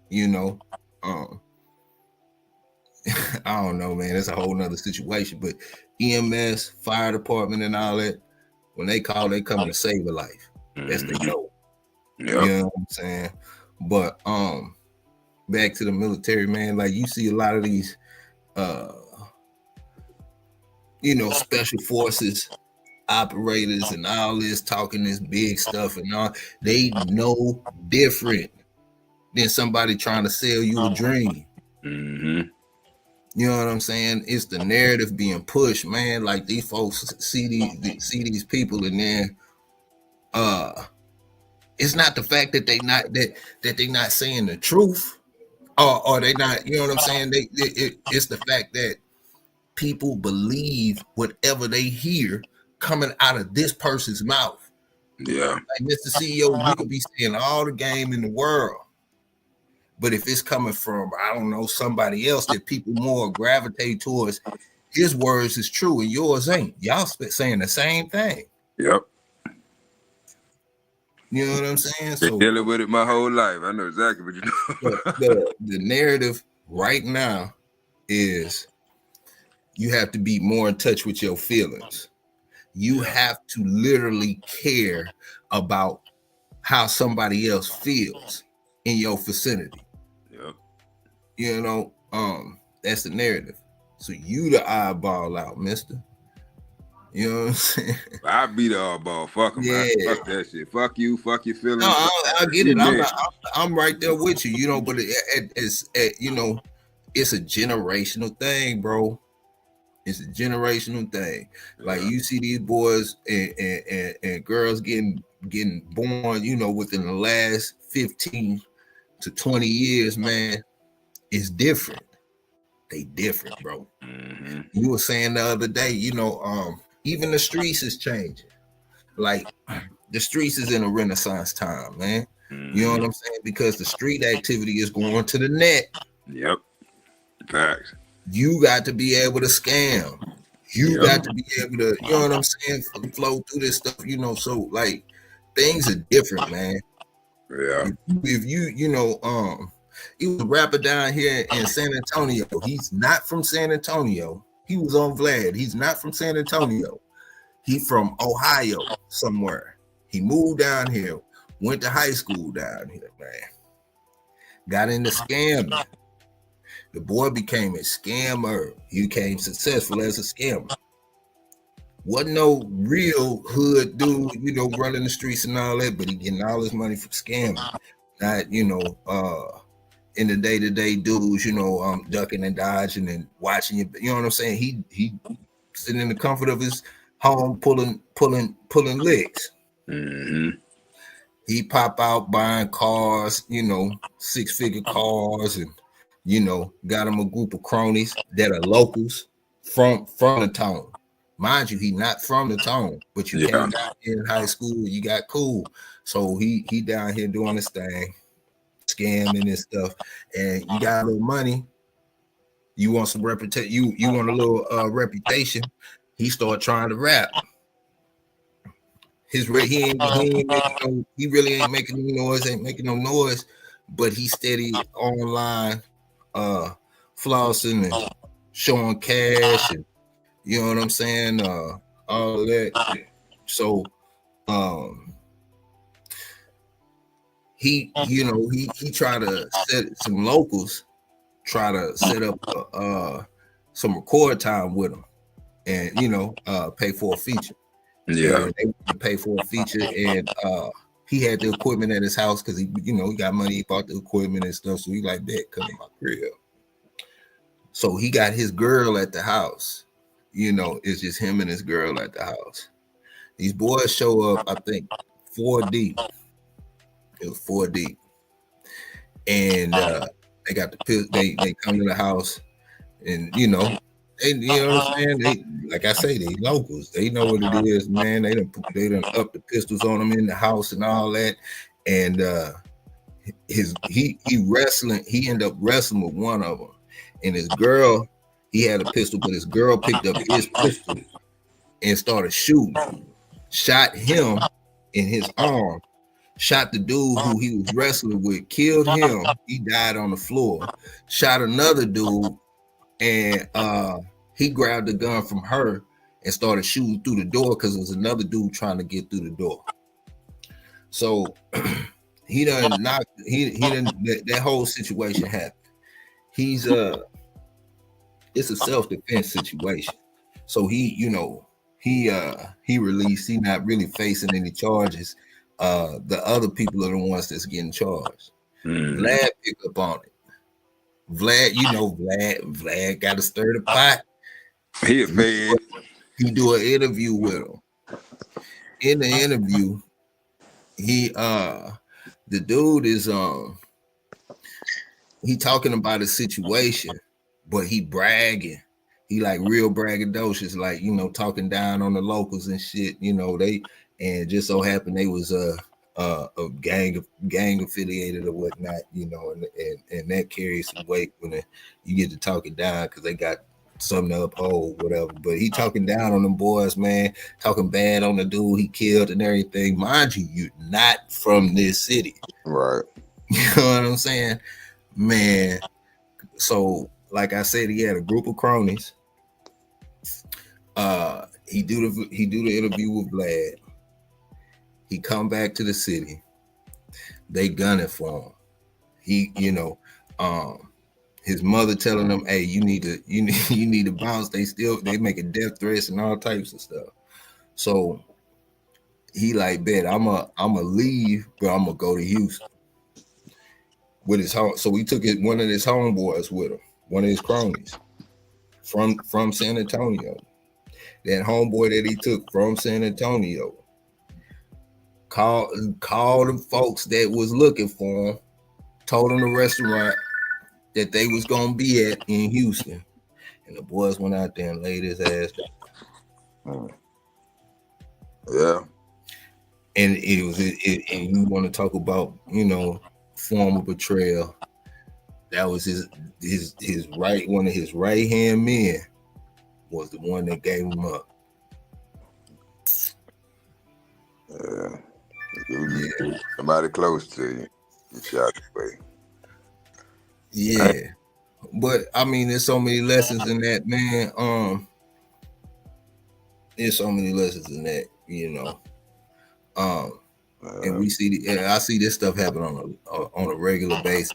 you know. I don't know, man. It's a whole nother situation. But EMS, fire department, and all that, when they call, they coming to save a life. That's the go. Yep. You know what I'm saying? But back to the military, man. Like, you see a lot of these you know, special forces operators and all this talking this big stuff and all. They know different than somebody trying to sell you a dream. Mm-hmm. You know what I'm saying? It's the narrative being pushed, man. Like, these folks see these people, and then it's not the fact that they not saying the truth, or they not, you know what I'm saying? It's the fact that people believe whatever they hear coming out of this person's mouth. Yeah. Like, Mr. CEO, you could be saying all the game in the world, but if it's coming from, I don't know, somebody else that people more gravitate towards, his words is true and yours ain't. Y'all saying the same thing. Yep. You know what I'm saying? Been So dealing with it my whole life. I know exactly what you know. the narrative right now is you have to be more in touch with your feelings. You have to literally care about how somebody else feels in your vicinity. Yep. You know, that's the narrative. So you the eyeball out, mister. You know what I'm saying? I be the oddball. Fuck them. Yeah. Fuck that shit. Fuck you. Fuck your feelings. No, I get it. I'm right there with you. You know, but it's you know, it's a generational thing, bro. It's a generational thing. Like, you see these boys and girls getting born, you know, within the last 15 to 20 years, man. It's different. They different, bro. Mm-hmm. You were saying the other day, you know, even the streets is changing. Like, the streets is in a renaissance time, man. Mm-hmm. You know what I'm saying? Because the street activity is going to the net. Yep. Facts. You got to be able to scam. You Yeah. got to be able to, you know what I'm saying, flow through this stuff, you know. So like things are different, man. Yeah. If you know, he was a rapper down here in San Antonio. He's not from San Antonio. He was on Vlad. He's not from San Antonio. He from Ohio somewhere. He moved down here, went to high school down here, man. Got into scamming. The boy became a scammer. He became successful as a scammer. Wasn't no real hood dude, you know, running the streets and all that, but he getting all his money from scamming. Not, you know, in the day-to-day dudes, you know, ducking and dodging and watching you. You know what I'm saying? He sitting in the comfort of his home, pulling licks. Mm-hmm. He pop out buying cars, you know, 6-figure cars, and you know, got him a group of cronies that are locals from the town. Mind you, he not from the town, but you came down here in high school, you got cool. So he down here doing this thing, scamming and stuff, and you got a little money. You want some reputation. You want a little reputation. He started trying to rap. He really ain't making no noise, but he steady online, flossing and showing cash, and you know what I'm saying, all of that. So, he tried to set some locals, try to set up some record time with him, and you know, pay for a feature. Yeah, they pay for a feature, and he had the equipment at his house because he got money. He bought the equipment and stuff, so he like that come to my crib. So he got his girl at the house. You know, it's just him and his girl at the house. These boys show up, I think, 4 deep. It was 4 deep, and they got the they come to the house, and you know what I'm saying. They, like I say, they locals. They know what it is, man. They done up the pistols on them in the house and all that, and he wrestling. He ended up wrestling with one of them, and his girl. He had a pistol, but his girl picked up his pistol and started shooting. Shot him in his arm. Shot the dude who he was wrestling with. Killed him. He died on the floor. Shot another dude, and he grabbed the gun from her and started shooting through the door because there was another dude trying to get through the door. So he done knocked. He done that whole situation happened. He's it's a self-defense situation. So he released. He not really facing any charges. The other people are the ones that's getting charged. Vlad picked up on it. Vlad got to stir the pot. He do an interview with him. In the interview, the dude is he talking about a situation, but he bragging. He like real braggadocious, like, you know, talking down on the locals and shit. You know, and just so happened they was a gang affiliated or whatnot, you know, and that carries some weight when you get to talking down because they got something to uphold, whatever. But he talking down on them boys, man, talking bad on the dude he killed and everything. Mind you, you're not from this city, right? You know what I'm saying, man? So, like I said, he had a group of cronies. He do the interview with Vlad. He come back to the city. They gunning for him. He, you know, his mother telling him, "Hey, you need to bounce." They making death threats and all types of stuff. So he like, bet I'ma leave, but I'm gonna go to Houston with his home. So he took one of his homeboys with him, one of his cronies from San Antonio. That homeboy that he took from San Antonio called the folks that was looking for him, told them the restaurant that they was gonna be at in Houston, and the boys went out there and laid his ass down. Yeah, and and you want to talk about, you know, form of betrayal. That was his right, one of his right hand men was the one that gave him up. Yeah. Somebody close to you. You shot away. Yeah. But I mean, there's so many lessons in that, man. There's so many lessons in that, you know. And we see, I see this stuff happen on a regular basis.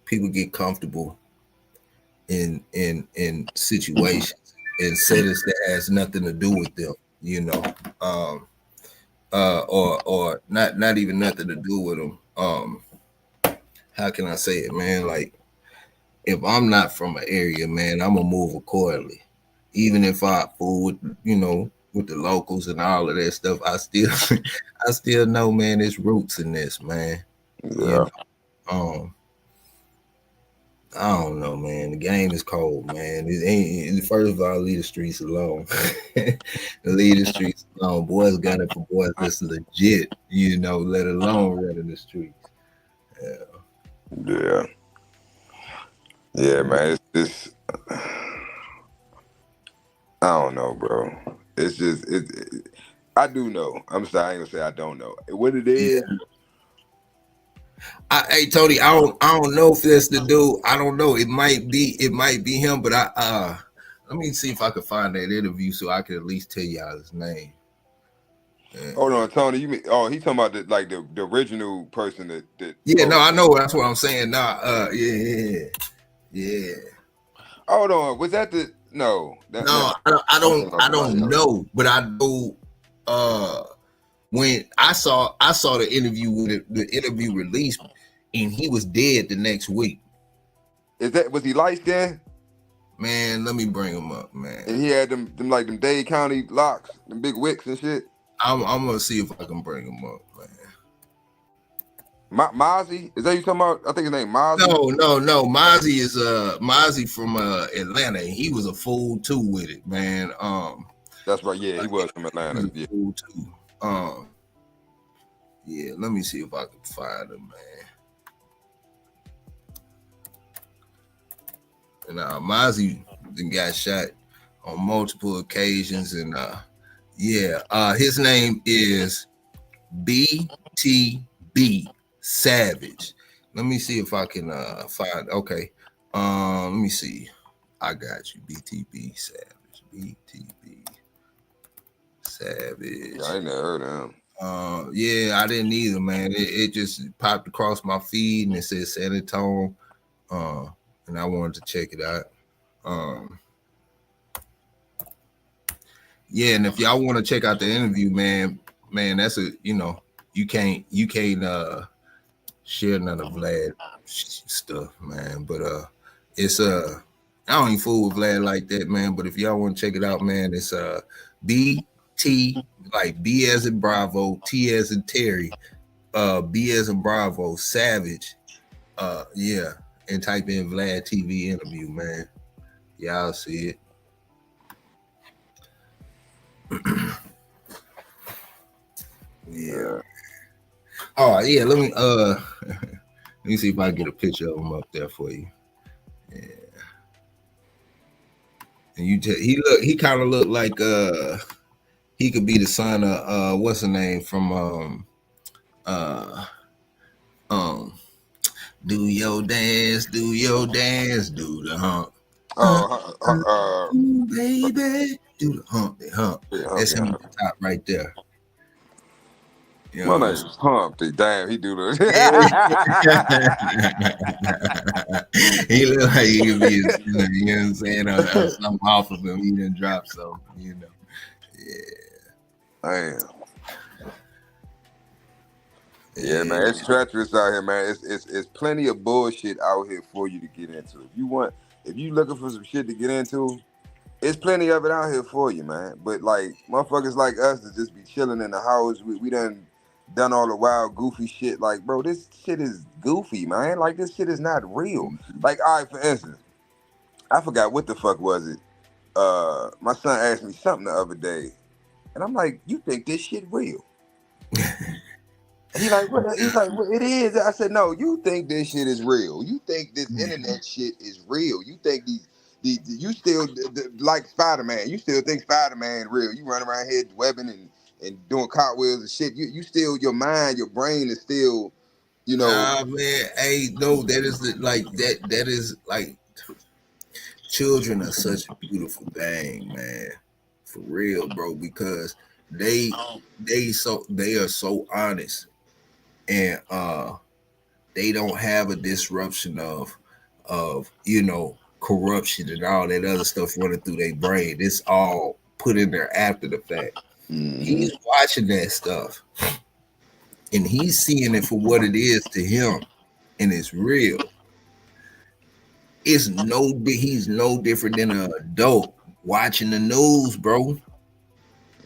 People get comfortable in situations and settings that has nothing to do with them, you know. Or not even nothing to do with them. How can I say it, man? Like, if I'm not from an area, man, I'm gonna move accordingly. Even if I fool with, you know, with the locals and all of that stuff, I still know, man, there's roots in this, man. Yeah. You know? I don't know, man. The game is cold, man. It ain't. First of all, leave the streets alone. Leave the streets alone. Boys got it for boys that's legit, you know, let alone running the streets. Yeah. Yeah, man. It's I don't know, bro. It's just I do know. I'm sorry, I ain't gonna say I don't know. What it is. Hey Tony, I don't know if that's the dude. I don't know. It might be him, but let me see if I can find that interview so I can at least tell y'all his name. Hold on, Tony. You mean he talking about the original person that Yeah, no, I know, that's what I'm saying. Nah, yeah. Hold on, was that the no? I don't know, but I know when I saw the interview when the interview released, and he was dead the next week. Was he light skinned? Man, let me bring him up, man. And he had them like them Dade County locks, them big wicks and shit. I'm gonna see if I can bring him up, man. Mozzie? Is that you talking about? I think his name Mozzie. No. Mozzie is Mozzie from Atlanta. He was a fool too with it, man. That's right. Yeah, he was from Atlanta. He was a fool too. Yeah, let me see if I can find him, man. And Mozzie got shot on multiple occasions, and his name is BTB Savage. Let me see if I can find. Okay, let me see. I got you, BTB Savage. BTB Savage. Yeah, I ain't never heard of him. Yeah, I didn't either, man. It just popped across my feed and it said San Antonio, and I wanted to check it out. Yeah, and if y'all want to check out the interview, man, that's you can't share none of Vlad stuff, man. But it's I don't even fool with Vlad like that, man. But if y'all want to check it out, man, it's BT, like B as in Bravo, T as in Terry, B as in Bravo, Savage, and type in Vlad TV interview, man. Y'all see it. Yeah. Oh yeah, let me see if I can get a picture of him up there for you. Yeah. And he kind of looked like he could be the son of what's the name from do your dance, do the hump. Baby, do the hump, That's him at the top right there. You know, my name's Humpty. Damn, he do the. He look like he could be, you know what I'm saying? Or something off of him. He didn't drop something, you know. Yeah. Damn. Yeah, man, it's treacherous out here, man. It's plenty of bullshit out here for you to get into. If you looking for some shit to get into, it's plenty of it out here for you, man. But like motherfuckers like us to just be chilling in the house, we done all the wild goofy shit. Like, bro, this shit is goofy, man. Like, this shit is not real. Like, all right, for instance, I forgot what the fuck was it. My son asked me something the other day, and I'm like, you think this shit real? He like, what? He's like, well, it is. I said, no, you think this shit is real. You think this internet shit is real. You think you still like Spider-Man. You still think Spider-Man real. You run around here webbing and doing cartwheels and shit. You still, your mind, your brain is still, you know. Nah, man. Hey, no, that is like that. That is like children are such a beautiful thing, man. For real, bro. Because they are so honest, and they don't have a disruption of corruption and all that other stuff running through their brain. It's all put in there after the fact. Mm-hmm. He's watching that stuff and he's seeing it for what it is to him, and it's real. He's no different than an adult watching the news, bro.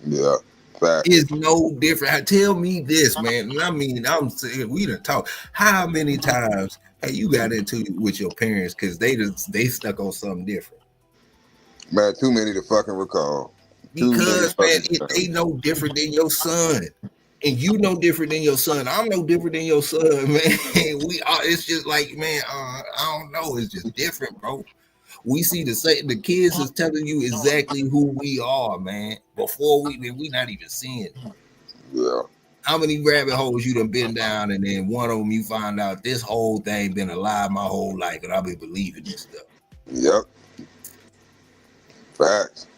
Yeah. Fact. It's no different. Tell me this, man. I mean, I'm saying we done talk. How many times have you got into it with your parents because they stuck on something different? Man, too many to fucking recall. Because man, they no different than your son, and you no different than your son. I'm no different than your son, man. We are. It's just like, man, I don't know. It's just different, bro. We see the kids is telling you exactly who we are, man. Before we not even seeing it. Yeah. How many rabbit holes you done been down, and then one of them you find out this whole thing been alive my whole life, and I've been believing this stuff. Yep. Facts.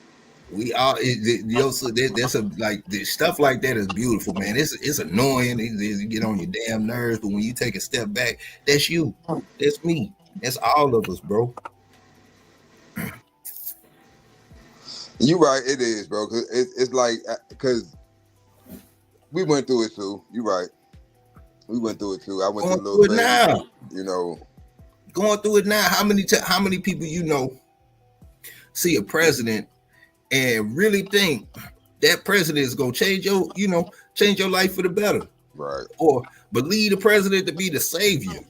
We all there's a like stuff like that is beautiful, man. It's annoying. It get on your damn nerves, but when you take a step back, that's you. That's me. That's all of us, bro. You right, it is, bro. Cause it's like, cause we went through it too. You right. We went through it too. I went through a little thing. Now. You know, going through it now. How many people you know see a president and really think that president is gonna change your life for the better, right? Or believe the president to be the savior.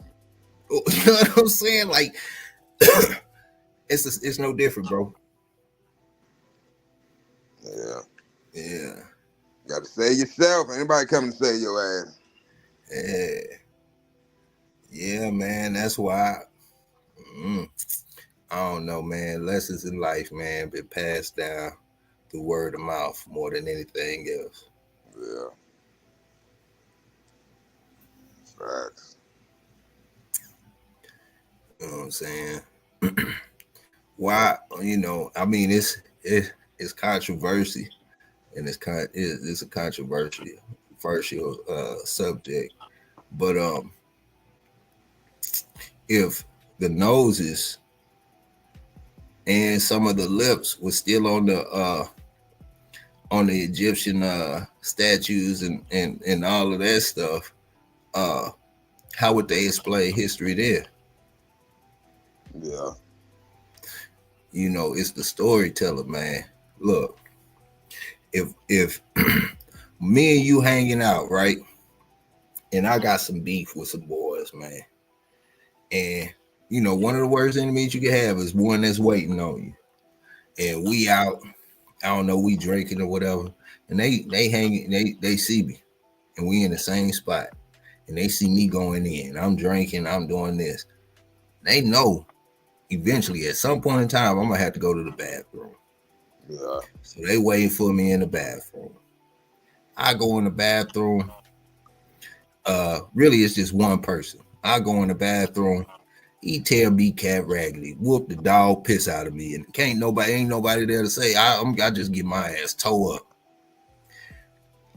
You know what I'm saying? Like, it's no different, bro. Yeah. Got to save yourself. Anybody coming to save your ass? Yeah, man. That's why. I don't know, man. Lessons in life, man, been passed down through word of mouth more than anything else. Yeah. Facts. You know what I'm saying? Why? I mean, it's controversy, and it's a controversial subject. But if the noses and some of the lips was still on the Egyptian statues and all of that stuff, how would they explain history there? Yeah. It's the storyteller, man. Look, if me and you hanging out, right? And I got some beef with some boys, man. And one of the worst enemies you can have is one that's waiting on you. And we out, I don't know, we drinking or whatever. And they hanging, they see me. And we in the same spot. And they see me going in. I'm drinking, I'm doing this. They know eventually at some point in time I'm gonna have to go to the bathroom. Yeah. So they waiting for me in the bathroom. I go in the bathroom. Really it's just one person. I go in the bathroom. He tear me cat raggedy, whoop the dog piss out of me, and ain't nobody there to say I just get my ass toe up.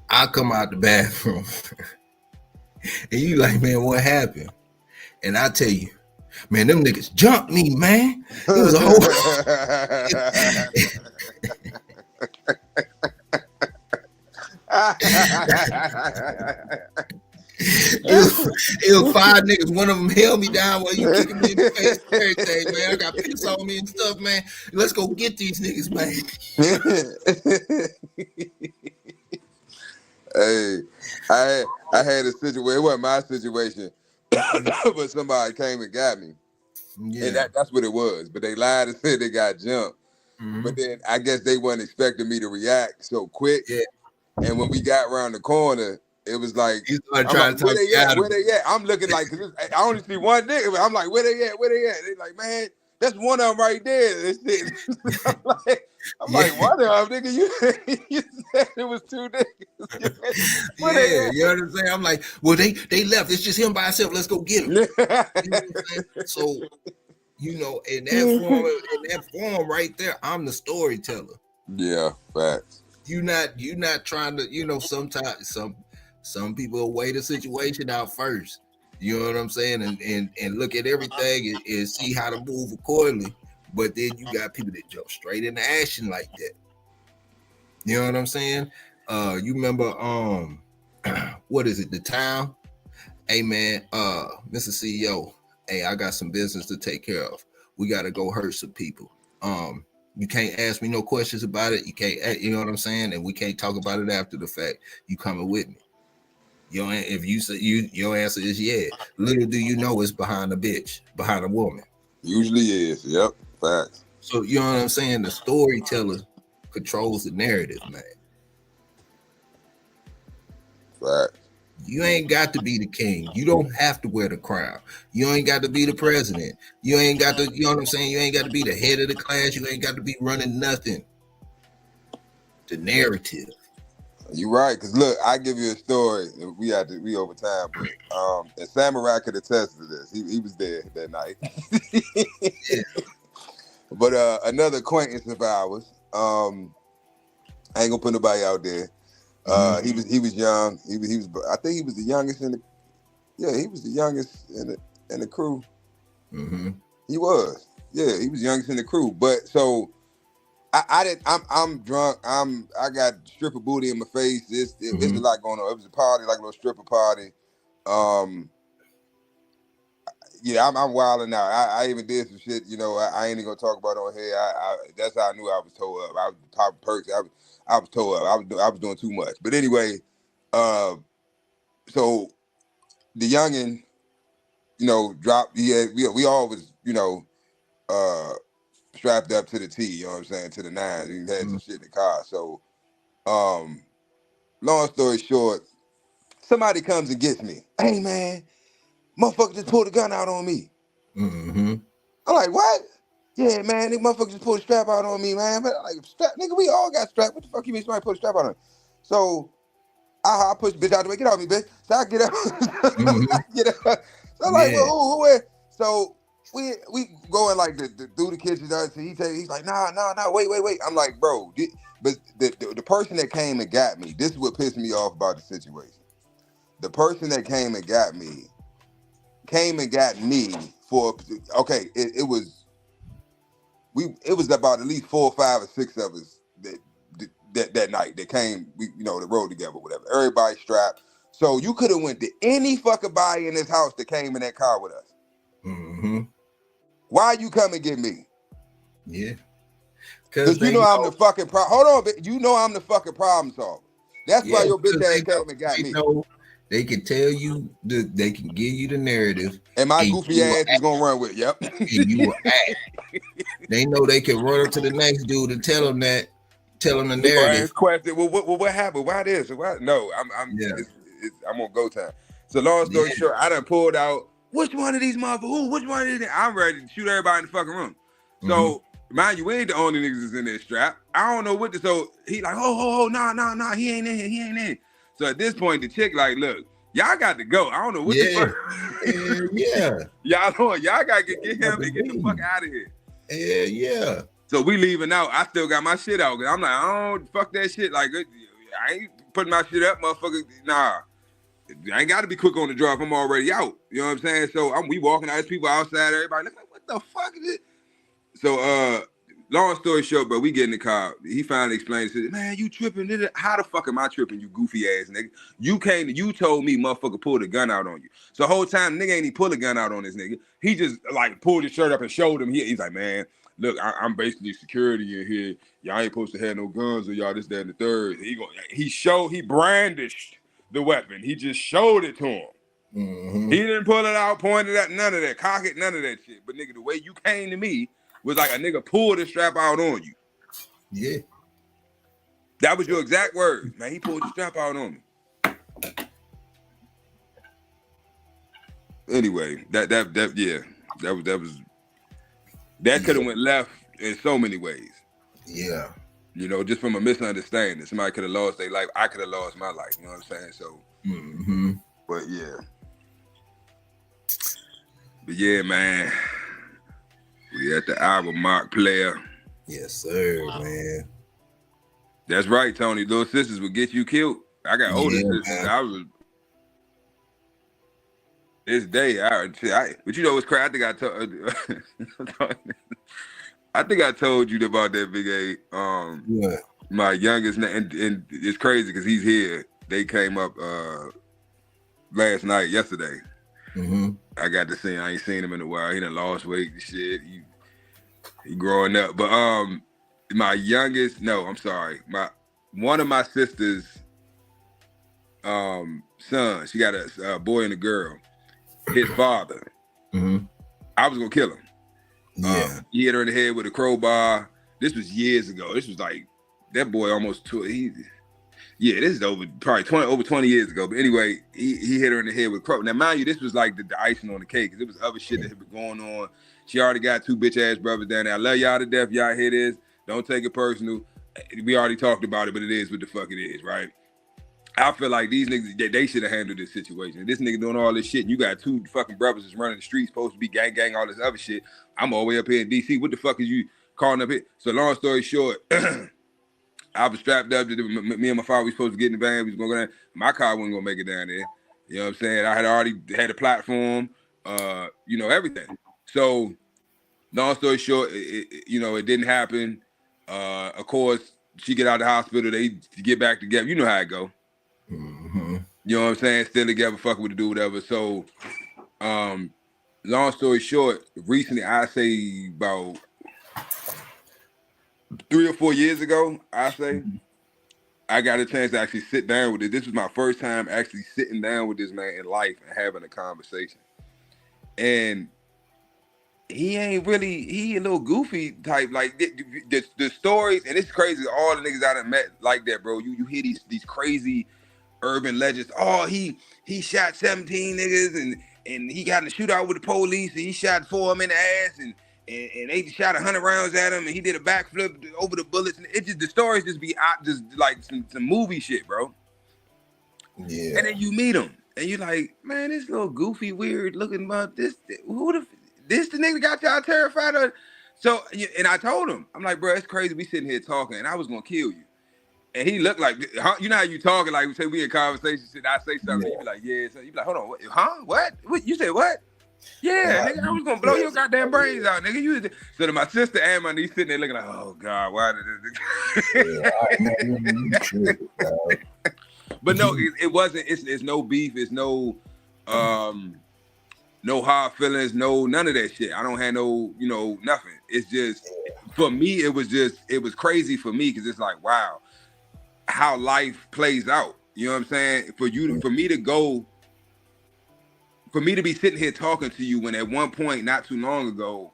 I come out the bathroom, and you like, man, what happened? And I tell you, man, them niggas jumped me, man. It was a whole. It was 5 niggas. One of them held me down while you kicking me in the face and everything, man. I got piss on me and stuff, man. Let's go get these niggas, man. Hey, I had a situation. It wasn't my situation, but somebody came and got me. Yeah. And that's what it was. But they lied and said they got jumped. Mm-hmm. But then I guess they weren't expecting me to react so quick. Yeah. And when we got around the corner, it was like, You started I'm trying like, to talk you out Where of it. they at? I'm looking like, I only see one nigga, but I'm like, where they at? Where they at? They like, man, that's one of them right there. This shit. I'm Yeah. like, one of them, nigga. You said it was two niggas. Where Yeah, they you know what I'm saying? I'm like, well, they left. It's just him by himself. Let's go get him. You know what I'm saying? So, you know, in that form right there, I'm the storyteller. Yeah, facts. You not trying to, you know, sometimes some people weigh the situation out first. You know what I'm saying? And look at everything and see how to move accordingly. But then you got people that jump straight into action like that. You know what I'm saying? You remember what is it, The Town? Hey man, Mr. CEO, hey, I got some business to take care of. We gotta go hurt some people. You can't ask me no questions about it. You can't, you know what I'm saying? And we can't talk about it after the fact. You coming with me? If you say your answer is yeah. Little do you know it's behind a bitch, behind a woman. Usually is. Yep. Facts. So you know what I'm saying? The storyteller controls the narrative, man. Facts. You ain't got to be the king. You don't have to wear the crown. You ain't got to be the president. You ain't got to, you know what I'm saying? You ain't got to be the head of the class. You ain't got to be running nothing. The narrative. You're right, because look, I give you a story. We over time, but and Samurai could attest to this. He was there that night. Yeah. But another acquaintance of ours, I ain't gonna put nobody out there. He was young. He was I think he was the youngest in the he was the youngest in the crew. Mm-hmm. He was. Yeah, he was youngest in the crew. But so I'm drunk. I got stripper booty in my face. It's a lot going on. It was a party, like a little stripper party. Yeah, I'm wilding out. I even did some shit, you know, I ain't even gonna talk about on here. That's how I knew I was towed up. I was popping perks. I was towed up. I was doing too much. But anyway, so the youngin, you know, dropped. Yeah, we all was, you know, strapped up to the T. You know what I'm saying? To the nines. We had some shit in the car. So, long story short, somebody comes and gets me. Hey man, motherfucker just pulled a gun out on me. Mm-hmm. I'm like, what? Yeah, man, these motherfuckers just pulled a strap out on me, man. But like, strap, nigga, we all got strapped. What the fuck you mean somebody put a strap out on me? So I push the bitch out the way. Get off me, bitch. So I get up. I get up. So I'm like, well, who? So we going like through the kitchen. So he's like, nah, wait. I'm like, bro, but the person that came and got me, this is what pissed me off about the situation. The person that came and got me for, okay, it was about at least 4 or 5 or 6 of us that night that came, that rode together, whatever. Everybody strapped. So you could have went to any fucking body in this house that came in that car with us. Mm-hmm. Why you come and get me? Yeah. Because you know I'm the fucking problem. Hold on, bitch. You know I'm the fucking problem solver. That's why your bitch ass came and got me. They can tell you, they can give you the narrative. And my goofy ass is going to run with it. Yep. And you will act. They know they can run up to the next dude and tell him the narrative. Question. Well, what happened? Why this? Why? No, I'm on go time. So long story short, I done pulled out, which one of these motherfuckers? Which one of these? I'm ready to shoot everybody in the fucking room. So, mind you, we ain't the only niggas that's in there strapped. I don't know what to, so he like, nah, he ain't in. So at this point, the chick like, look, y'all got to go. I don't know what the fuck. Y'all got to get him and get the fuck out of here. Yeah. So we leaving out. I still got my shit out. Cause I'm like, I don't fuck that shit. Like, I ain't putting my shit up, motherfucker. Nah. I ain't got to be quick on the draw if I'm already out. You know what I'm saying? So we walking out, there's people outside, everybody like, what the fuck is it? So, long story short, but we get in the car. He finally explained, said, man, you tripping. How the fuck am I tripping, you goofy ass nigga? You told me motherfucker pulled a gun out on you. So the whole time, nigga ain't even pull a gun out on this nigga. He just like pulled his shirt up and showed him. He's like, man, look, I'm basically security in here. Y'all ain't supposed to have no guns or y'all this, that, and the third. He brandished the weapon. He just showed it to him. Mm-hmm. He didn't pull it out, point it at, none of that, cock it, none of that shit. But nigga, the way you came to me was like a nigga pulled the strap out on you. Yeah. That was your exact word. Man, he pulled the strap out on me. anyway, that could have went left in so many ways. Yeah. You know, just from a misunderstanding. Somebody could have lost their life. I could have lost my life. You know what I'm saying? So, but yeah. But yeah, man. We at the hour mark, player. Yes, sir, man. That's right, Tony. Little sisters would get you killed. I got older sisters. Man. I was this day. But you know what's crazy? I think I told you about that, Big A. My youngest, and it's crazy because he's here. They came up yesterday. I got to see him. I ain't seen him in a while. He done lost weight and shit. He growing up. But my youngest, one of my sister's sons, she got a boy and a girl. His father, I was gonna kill him. Yeah, he hit her in the head with a crowbar. This was years ago. This was like that boy almost this is over 20 years ago. But anyway, he hit her in the head with a crowbar. Now, mind you, this was like the icing on the cake because it was other shit that had been going on. She already got 2 bitch ass brothers down there. I love y'all to death. Y'all hear this? Don't take it personal. We already talked about it, but it is what the fuck it is, right? I feel like these niggas, they should have handled this situation. This nigga doing all this shit, and you got 2 fucking brothers that's running the streets, supposed to be gang, all this other shit. I'm all the way up here in DC. What the fuck is you calling up here? So long story short, I was strapped up. Me and my father, we supposed to get in the van. We was going to go down. My car wasn't going to make it down there. You know what I'm saying? I had already had a platform, everything. So long story short, it didn't happen. Of course, she get out of the hospital. They get back together. You know how it go. You know what I'm saying? Still together, fucking with the dude, whatever. So, long story short, recently, I say about 3 or 4 years ago, I got a chance to actually sit down with it. This was my first time actually sitting down with this man in life and having a conversation. And he a little goofy type. Like the stories, and it's crazy. All the niggas I done met like that, bro. You hear these crazy urban legends. Oh, he shot 17 niggas and he got in a shootout with the police and he shot 4 of them in the ass and they shot 100 rounds at him and he did a backflip over the bullets. And the stories just be out, just like some movie shit, bro. Yeah. And then you meet him and you're like, man, this little goofy, weird looking about this the nigga got y'all terrified of. So, and I told him, I'm like, bro, it's crazy. We sitting here talking and I was gonna kill you. And he looked like, you know how you talking, like we say we in conversation, and I say something, you be like, yeah. So you be like, hold on, what? What? You said what? Yeah, nigga, I was gonna blow your goddamn brains out, nigga. So my sister and my niece sitting there looking like, oh God, why did this? But no, it wasn't. It's no beef. It's no hard feelings. No, none of that shit. I don't have no, nothing. It's just for me. It was crazy for me because it's like, wow, how life plays out. You know what I'm saying? For me to be sitting here talking to you when at one point not too long ago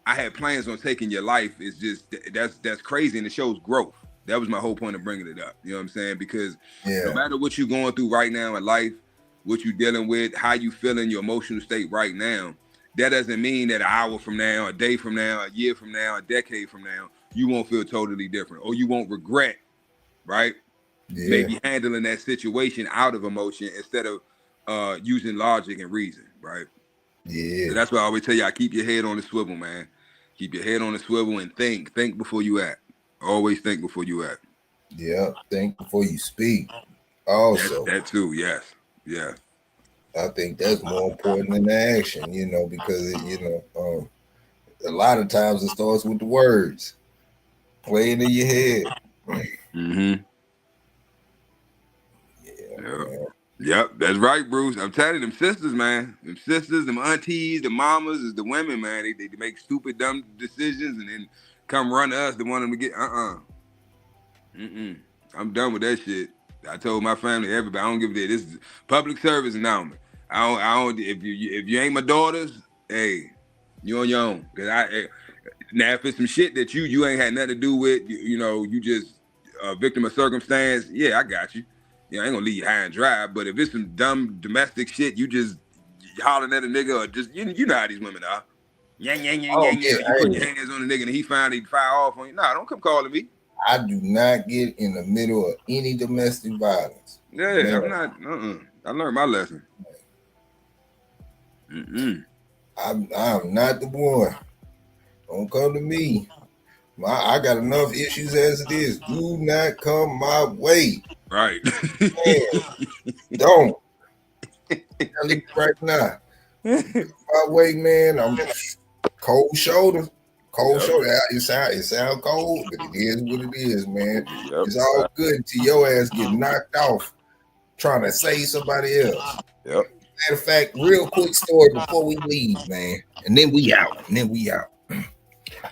I had plans on taking your life is just that's crazy, and it shows growth. That was my whole point of bringing it up. You know what I'm saying? Because no matter what you're going through right now in life, what you're dealing with, how you feeling, your emotional state right now, that doesn't mean that an hour from now, a day from now, a year from now, a decade from now, you won't feel totally different or you won't regret, right? Yeah. Maybe handling that situation out of emotion instead of using logic and reason, right? Yeah. So that's why I always tell you, keep your head on the swivel, man. Keep your head on the swivel and think before you act. Always think before you act. Yeah, think before you speak. Also, that too, yes. Yeah. I think that's more important than the action, because a lot of times it starts with the words playing in your head. Mm-hmm. Yeah. Yep, that's right, Bruce. I'm telling you, them sisters, man. Them sisters, them aunties, the mamas, is the women, man. They make stupid, dumb decisions and then come run to us to want them to get I'm done with that shit. I told my family, everybody, I don't give a damn. This is public service announcement. I don't. If you ain't my daughters, hey, you on your own. Cause now if it's some shit that you ain't had nothing to do with, you just a victim of circumstance. Yeah, I got you. I ain't gonna leave you high and dry. But if it's some dumb domestic shit, you hollering at a nigga or just you know how these women are. Yang. Yeah, You put your hands on the nigga and he finally fire off on you. Nah, don't come calling me. I do not get in the middle of any domestic violence. Yeah, never. I'm not. I learned my lesson. I'm not the one. Don't come to me. I got enough issues as it is. Do not come my way. Right. Man, don't. Tell you right now. My way, man. I'm cold shoulder. Shoulder. It sound cold, but it is what it is, man. Yep. It's all good until your ass get knocked off trying to save somebody else. Yep. Matter of fact, real quick story before we leave, man. And then we out.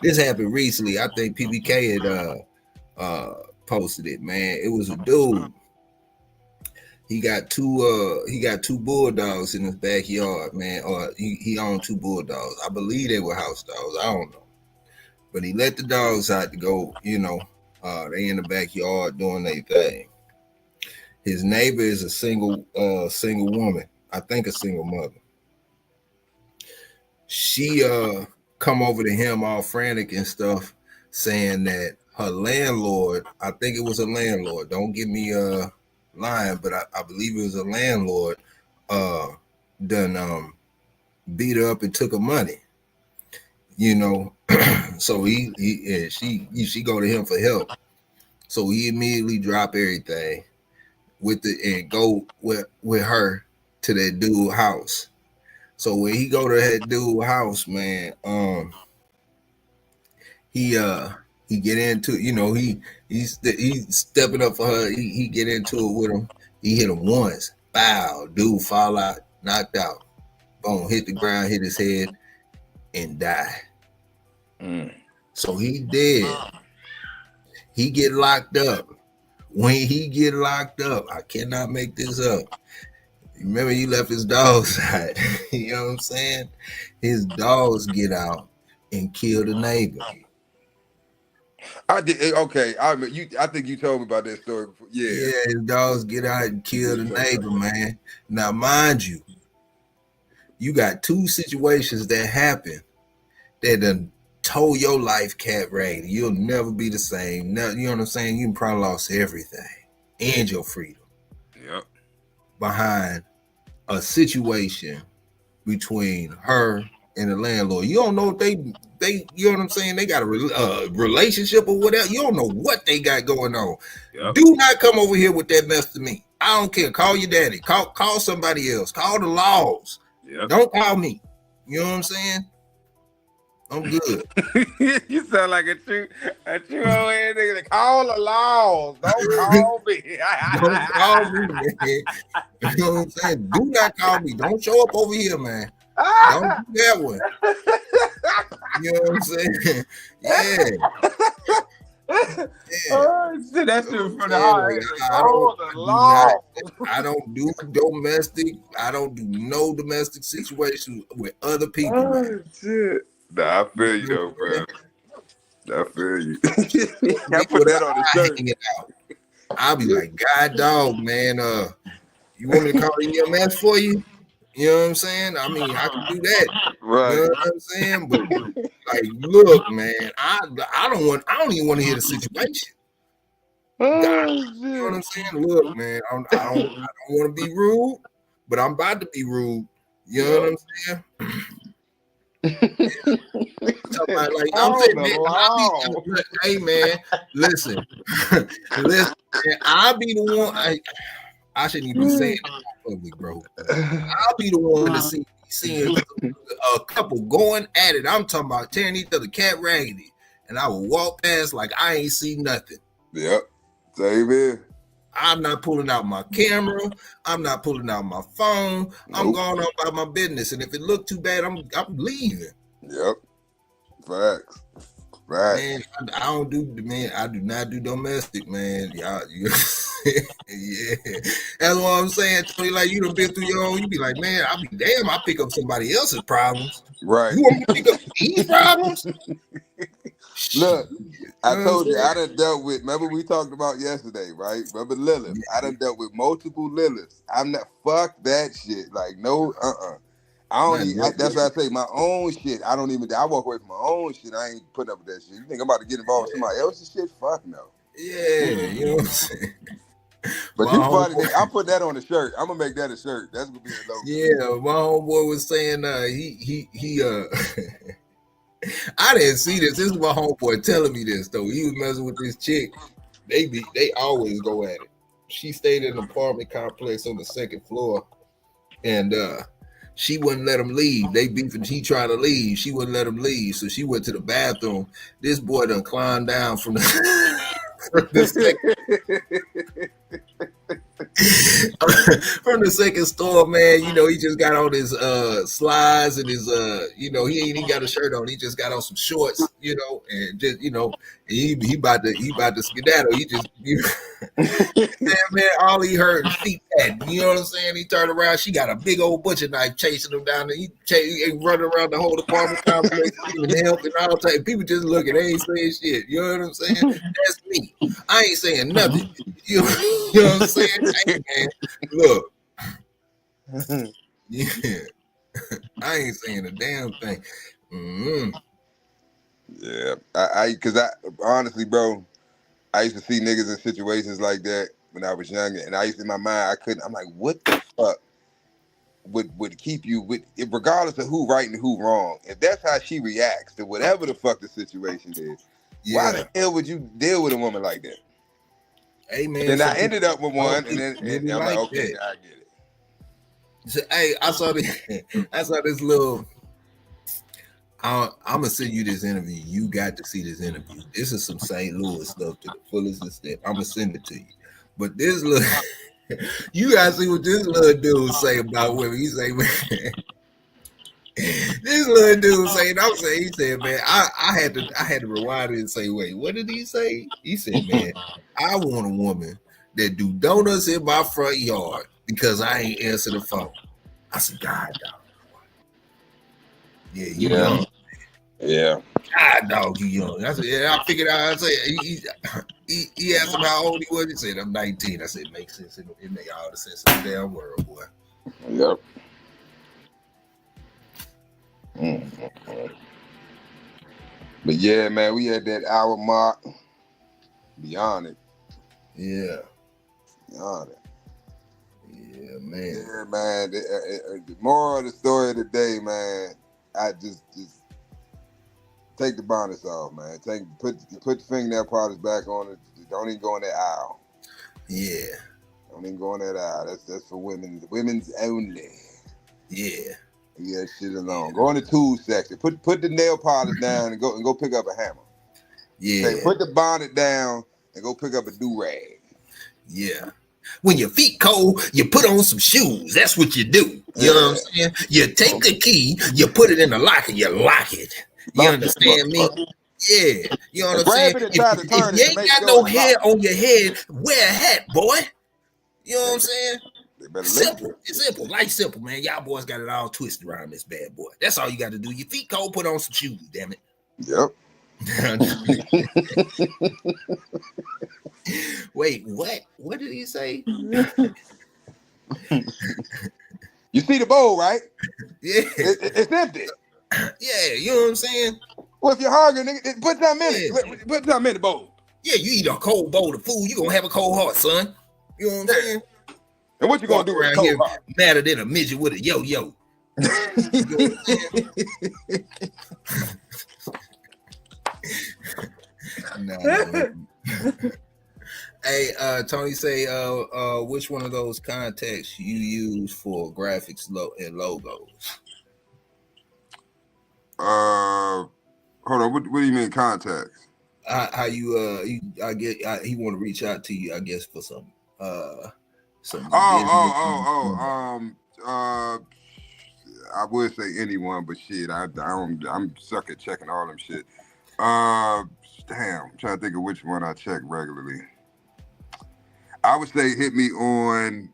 This happened recently. I think PBK had posted it, man. It was a dude. He got two bulldogs in his backyard, man. Or he owned two bulldogs. I believe they were house dogs. I don't know. But he let the dogs out to go, they in the backyard doing their thing. His neighbor is a single woman. I think a single mother. She come over to him all frantic and stuff, saying that her landlord, I think it was a landlord, don't get me lying, but I believe it was a landlord, done beat her up and took her money. So she go to him for help. So he immediately drop everything and go with her to that dude's house. So when he go to that dude's house, man, he get into, he's stepping up for her. He get into it with him. He hit him once. Bow. Dude fall out, knocked out. Boom, hit the ground, hit his head, and die. So he dead. He get locked up. When he get locked up, I cannot make this up. Remember, he left his dogs out. You know what I'm saying? His dogs get out and kill the neighbor. I did. Okay, I think you told me about that story before. Yeah, his dogs get out and kill the neighbor, man. Now, mind you, you got two situations that happen that done told your life, Cat Raggedy. You'll never be the same. Now, you know what I'm saying? You probably lost everything and your freedom. Yep. Behind a situation between her and the landlord. You don't know if they you know what I'm saying? They got a relationship or whatever. You don't know what they got going on. Yep. Do not come over here with that mess to me. I don't care. Call your daddy. Call somebody else. Call the laws. Yep. Don't call me. You know what I'm saying? I'm good. You sound like a true old head nigga. Call the laws. Don't call me. Don't call me, man. You know what I'm saying? Do not call me. Don't show up over here, man. Don't do that one. You know what I'm saying? Yeah. Oh, shit, that's true for the heart. I don't do domestic. I don't do no domestic situations with other people. Oh, man. Shit. Nah, I feel you though, bro. I feel you. I put that on the shirt. I'll be like, God dog, man. You want me to call EMS for you? You know what I'm saying? I mean, I can do that. Right. You know what I'm saying? But like, look, man, I don't even want to hear the situation. God, you know what I'm saying? Look, man, I don't want to be rude, but I'm about to be rude. You know what I'm saying? Hey man, listen, man, I'll be the one. I shouldn't even say it in public, bro. I'll be the one to seeing a couple going at it. I'm talking about tearing each other cat raggedy, and I will walk past like I ain't seen nothing. Yep, same here. I'm not pulling out my camera. I'm not pulling out my phone. Nope. I'm going on about my business, and if it look too bad, I'm leaving. Yep, facts. Right. Man, I do not do domestic, man. Y'all, yeah. That's what I'm saying. Tony, like, you done been through your own, you be like, man, I'll be damn, I pick up somebody else's problems. Right. You want me to pick up these problems? Look, I told you, I done dealt with, remember we talked about yesterday, right? Remember Lilith? Yeah. I done dealt with multiple Liliths. I'm not, fuck that shit. Like, no, I don't even. That's why I say my own shit. I don't even. I walk away from my own shit. I ain't putting up with that shit. You think I'm about to get involved with somebody else's shit? Fuck no. Yeah, you know what I'm saying. But you funny, nigga. I'm putting that on the shirt. I'm gonna make that a shirt. That's gonna be a logo. Yeah, my homeboy was saying he I didn't see this. This is my homeboy telling me this though. He was messing with this chick. They always go at it. She stayed in an apartment complex on the second floor, and she wouldn't let him leave. They beefing. He tried to leave. She wouldn't let him leave. So she went to the bathroom. This boy done climbed down from the from the second store, man. You know, he just got on his slides and his you know, he ain't even got a shirt on. He just got on some shorts, you know, and just, you know, he about to skedaddle. He just, you know, man, all he heard was feet pat. You know what I'm saying? He turned around. She got a big old butcher knife chasing him down there. He running around the whole apartment complex, giving help and all type. People just looking. They ain't saying shit. You know what I'm saying? That's me. I ain't saying nothing. You know what I'm saying? Hey, man, look. Yeah. I ain't saying a damn thing. Mm-hmm. Yeah. Cause honestly, bro, I used to see niggas in situations like that when I was younger, and I used to, in my mind, I'm like, what the fuck would keep you with, regardless of who right and who wrong, if that's how she reacts to whatever the fuck the situation is, why the hell would you deal with a woman like that? Hey man, then I ended up with one, and then I'm like, okay, that. now I get it. So, hey, I saw this little. I'm gonna send you this interview. You got to see this interview. This is some St. Louis stuff to the fullest extent. I'm gonna send it to you. But this little, you gotta see what this little dude say about women. He say, man, this little dude saying, he said, man, I had to rewind it and say, wait, what did he say? He said, man, I want a woman that do donuts in my front yard because I ain't answer the phone. I said, God, dog. Yeah, you young. Yeah. God, dog, you young. I said, yeah, I figured out. I said, he asked him how old he was. He said, I'm 19. I said, it makes sense. It make all the sense in the damn world, boy. Yep. Mm-hmm. But yeah, man, we had that hour mark. Beyond it. Yeah. Beyond it. Yeah, man. Yeah, man. The moral of the story of the day, man, I just take the bonnets off, man. Put the fingernail polish back on it. Don't even go in that aisle. Yeah. Don't even go in that aisle. That's for women. Women's only. Yeah. Leave that shit alone. Yeah. Go in the tools section. Put the nail polish down and go pick up a hammer. Yeah. Say, put the bonnet down and go pick up a do-rag. Yeah. When your feet cold, you put on some shoes. That's what you do. You know what I'm saying? You take the key, you put it in the lock, and you lock it. You understand me? Yeah. You know what I'm saying? If you ain't got no hair on your head, wear a hat, boy. You know what I'm saying? Simple. It's simple. Life's simple, man. Y'all boys got it all twisted around this bad boy. That's all you got to do. Your feet cold, put on some shoes, damn it. Yep. Wait, what? What did he say? You see the bowl, right? Yeah. It's empty. Yeah, you know what I'm saying? Well, if you're hungry, nigga, put something in it. Put something in the bowl. Yeah, you eat a cold bowl of food, you're going to have a cold heart, son. You know what I'm saying? And what you going to do around here madder than a midget with a yo-yo. You know what I'm saying? Hey, Tony, say which one of those contexts you use for graphics and logos? Hold on. What do you mean context? How you he want to reach out to you, I guess, for some I would say anyone, but shit, I'm suck at checking all them shit. Damn, I'm trying to think of which one I check regularly. I would say hit me on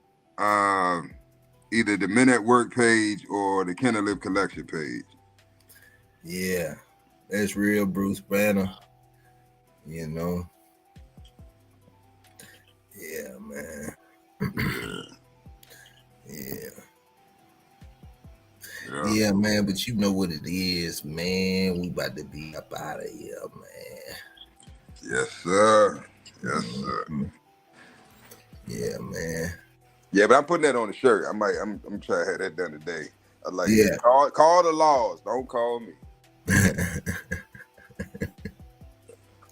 either the Men at Work page or the Kenna Live Collection page. Yeah, that's real, Bruce Banner. You know. Yeah, man. Yeah, man, but you know what it is, man. We about to be up out of here, man. Yes, sir. Yes, sir. Yeah, man. Yeah, but I'm putting that on the shirt. I'm trying to have that done today. I like Yeah. it. Call the laws. Don't call me.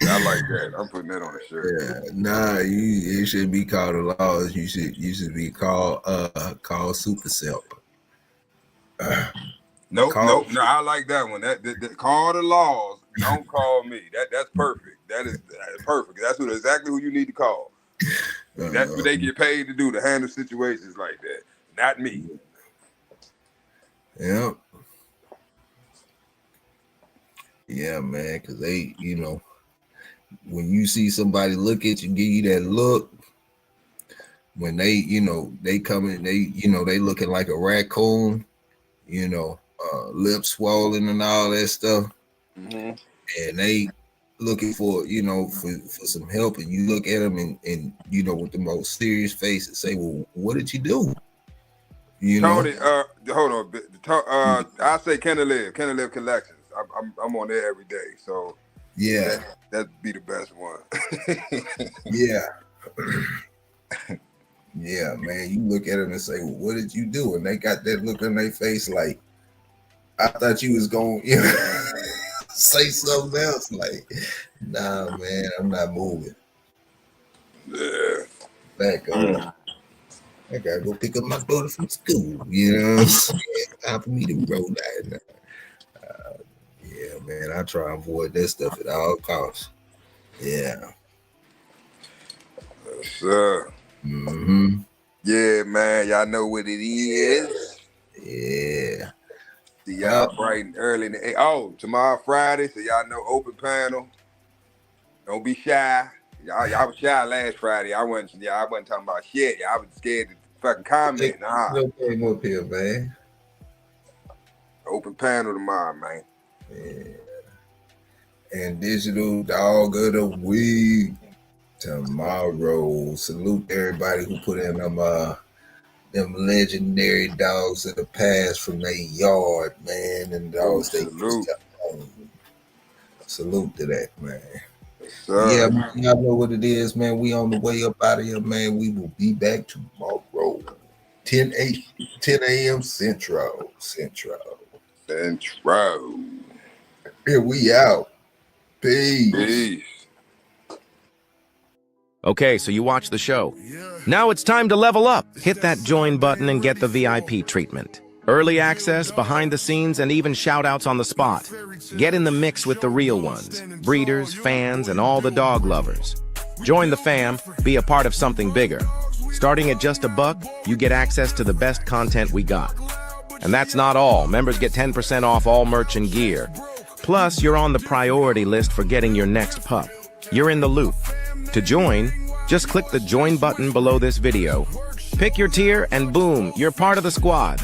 I like that. I'm putting that on the shirt. Yeah, nah, you should be called the laws. You should be called Super Self. Nope. No, I like that one. That call the laws. Don't call me. That's perfect. That is perfect. That's exactly who you need to call. That's what they get paid to do, to handle situations like that. Not me. Yeah. Yeah, man, because they, you know, when you see somebody look at you, give you that look, when they, you know, they come in, they, you know, they looking like a raccoon, you know, lips swollen and all that stuff. Mm-hmm. And they looking for, you know, for some help, and you look at them and you know, with the most serious face and say, well, what did you do? You Tony, know? hold on a bit. I say Kenny Live Collections. I'm on there every day, so yeah, that'd be the best one. Yeah. Yeah, man. You look at them and say, well, what did you do? And they got that look on their face like, I thought you was going to, you know, say something else. Like, nah, man, I'm not moving. Yeah. Back up. I gotta go pick up my daughter from school. You know what I'm saying? Time for me to roll that. Yeah, man. I try and avoid that stuff at all costs. Yeah. Yes, sir. Mm-hmm. Yeah, man. Y'all know what it is. Yeah. See y'all bright and early. Tomorrow Friday, so y'all know open panel. Don't be shy. Y'all was shy last Friday. I wasn't talking about shit. Y'all was scared to fucking comment. Nah. No came up here, man. Open panel tomorrow, man. Yeah. And digital dog of the week tomorrow. Salute everybody who put in them legendary dogs of the past from their yard, man, and dogs they used to own. Salute to that, man. Yeah, man, y'all know what it is, man. We on the way up out of here, man. We will be back tomorrow, 10 a.m. Central. Here we out. Peace. Okay, so you watch the show. Now it's time to level up. Hit that join button and get the VIP treatment. Early access, behind the scenes, and even shout-outs on the spot. Get in the mix with the real ones, breeders, fans, and all the dog lovers. Join the fam, be a part of something bigger. Starting at just $1, you get access to the best content we got. And that's not all. Members get 10% off all merch and gear. Plus, you're on the priority list for getting your next pup. You're in the loop. To join, just click the join button below this video. Pick your tier and boom, you're part of the squad.